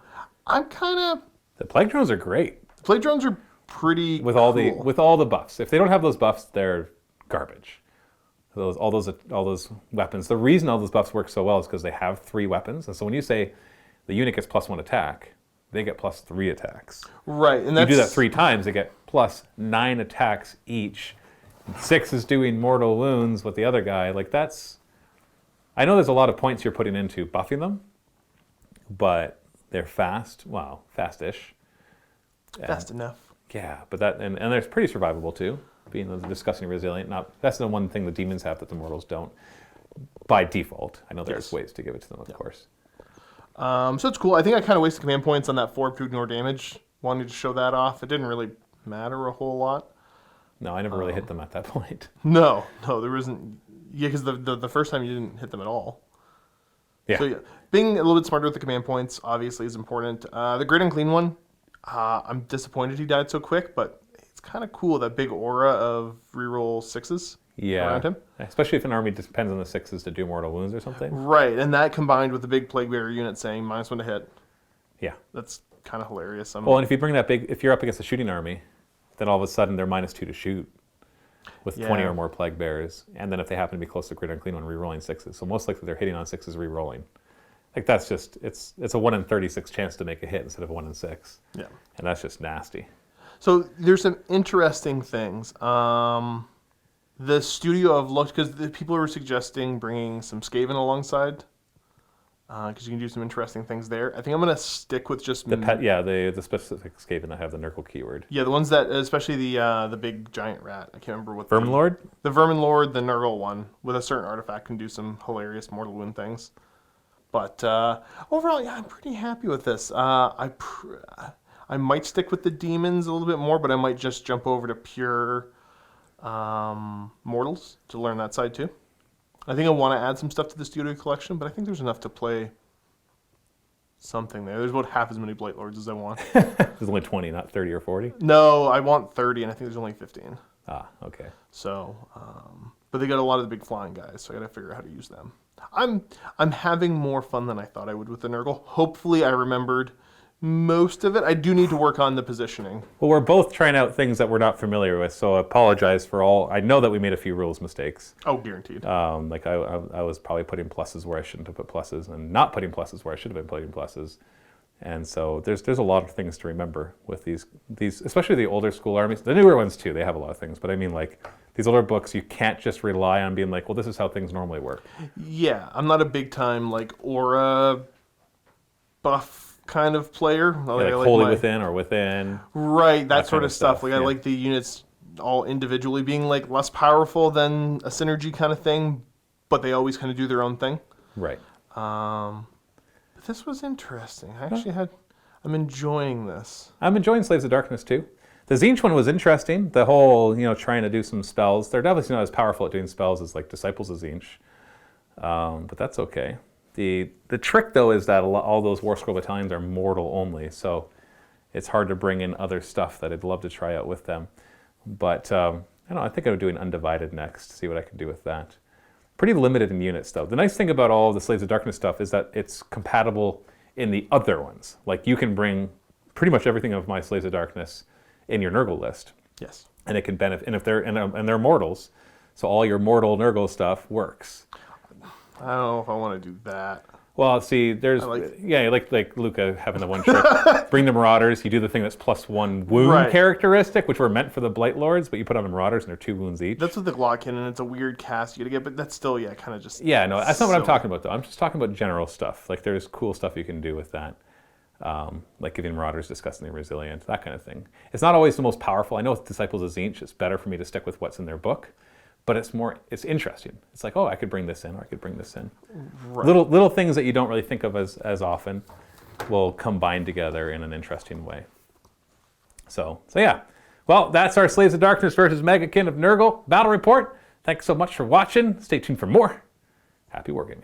I'm kind of... The Plague Drones are great. The Plague Drones are pretty with cool. With all the buffs. If they don't have those buffs, they're garbage. All those weapons. The reason all those buffs work so well is because they have 3 weapons. And so when you say the unit gets +1 attack, they get +3 attacks. Right, and that's... You do that 3 times, they get +9 attacks each. 6 is doing mortal wounds with the other guy. Like that's... I know there's a lot of points you're putting into buffing them, but they're fast. Well, fast-ish. Fast enough. Yeah, but that... And they're pretty survivable too, being disgusting resilient. That's the one thing the demons have that the mortals don't, by default. I know there's ways to give it to them, of course. So it's cool. I think I kind of wasted command points on that 4 to ignore damage. Wanted to show that off. It didn't really matter a whole lot. No, I never really hit them at that point. No, there isn't. Yeah, because the first time you didn't hit them at all. Yeah. So yeah, being a little bit smarter with the command points obviously is important. The Great Unclean one, I'm disappointed he died so quick, but it's kind of cool, that big aura of reroll 6s around him. Especially if an army depends on the 6s to do mortal wounds or something. Right, and that combined with the big Plague Bearer unit saying -1 to hit. Yeah. That's kind of hilarious. Well, and if you bring that if you're up against a shooting army, then all of a sudden they're -2 to shoot with 20 or more Plague Bearers. And then if they happen to be close to Great Unclean one, rerolling 6s. So most likely they're hitting on 6s rerolling. Like that's just, it's a 1 in 36 chance to make a hit instead of a 1 in 6. Yeah. And that's just nasty. So there's some interesting things. The studio I've looked, because the people were suggesting bringing some Skaven alongside, because you can do some interesting things there. I think I'm going to stick with just... The specific Skaven that have the Nurgle keyword. Yeah, the ones that, especially the big giant rat. I can't remember what... Vermin Lord? The Vermin Lord, the Nurgle one, with a certain artifact can do some hilarious mortal wound things. But overall, yeah, I'm pretty happy with this. I might stick with the demons a little bit more, but I might just jump over to pure... mortals to learn that side too. I think I want to add some stuff to the studio collection, but I think there's enough to play something there. There's about half as many Blight Lords as I want. There's only 20, not 30 or 40? No, I want 30, and I think there's only 15. Ah, okay. So, but they got a lot of the big flying guys, so I got to figure out how to use them. I'm having more fun than I thought I would with the Nurgle. Hopefully I remembered most of it. I do need to work on the positioning. Well, we're both trying out things that we're not familiar with, so I apologize for all. I know that we made a few rules mistakes. Oh, guaranteed. Like I was probably putting pluses where I shouldn't have put pluses, and not putting pluses where I should have been putting pluses. And so there's a lot of things to remember with these, especially the older school armies. The newer ones too, they have a lot of things. But I mean, like these older books, you can't just rely on being like, well, this is how things normally work. Yeah, I'm not a big time like aura buff kind of player. Yeah, like wholly within or within. Right, that sort kind of stuff. Like I like the units all individually being like less powerful than a synergy kind of thing, but they always kind of do their own thing. Right. But this was interesting. I'm enjoying this. I'm enjoying Slaves of Darkness too. The Zinc one was interesting. The whole, trying to do some spells. They're definitely not as powerful at doing spells as like Disciples of Zinc. But that's okay. The trick, though, is that all those War Scroll battalions are mortal only, so it's hard to bring in other stuff that I'd love to try out with them. But I think I would do an Undivided next, see what I can do with that. Pretty limited in units, though. The nice thing about all of the Slaves of Darkness stuff is that it's compatible in the other ones. Like, you can bring pretty much everything of my Slaves of Darkness in your Nurgle list. Yes. And it can benefit, and if they're mortals, so all your mortal Nurgle stuff works. I don't know if I want to do that. Well, see, there's like Luca having the one trick. Bring the Marauders. You do the thing that's +1 wound characteristic, which were meant for the Blight Lords, but you put on the Marauders and they're 2 wounds each. That's with the Glotkin, and it's a weird cast you gotta get, but that's still kind of just. Yeah, no, that's not what I'm talking about though. I'm just talking about general stuff. Like there's cool stuff you can do with that, like giving Marauders disgustingly resilient, that kind of thing. It's not always the most powerful. I know with Disciples of Zinc, it's better for me to stick with what's in their book. But it's interesting. It's like, oh, I could bring this in, or I could bring this in. Right. Little things that you don't really think of as often will combine together in an interesting way. So yeah. Well, that's our Slaves of Darkness versus Maggotkin of Nurgle battle report. Thanks so much for watching. Stay tuned for more. Happy wargaming.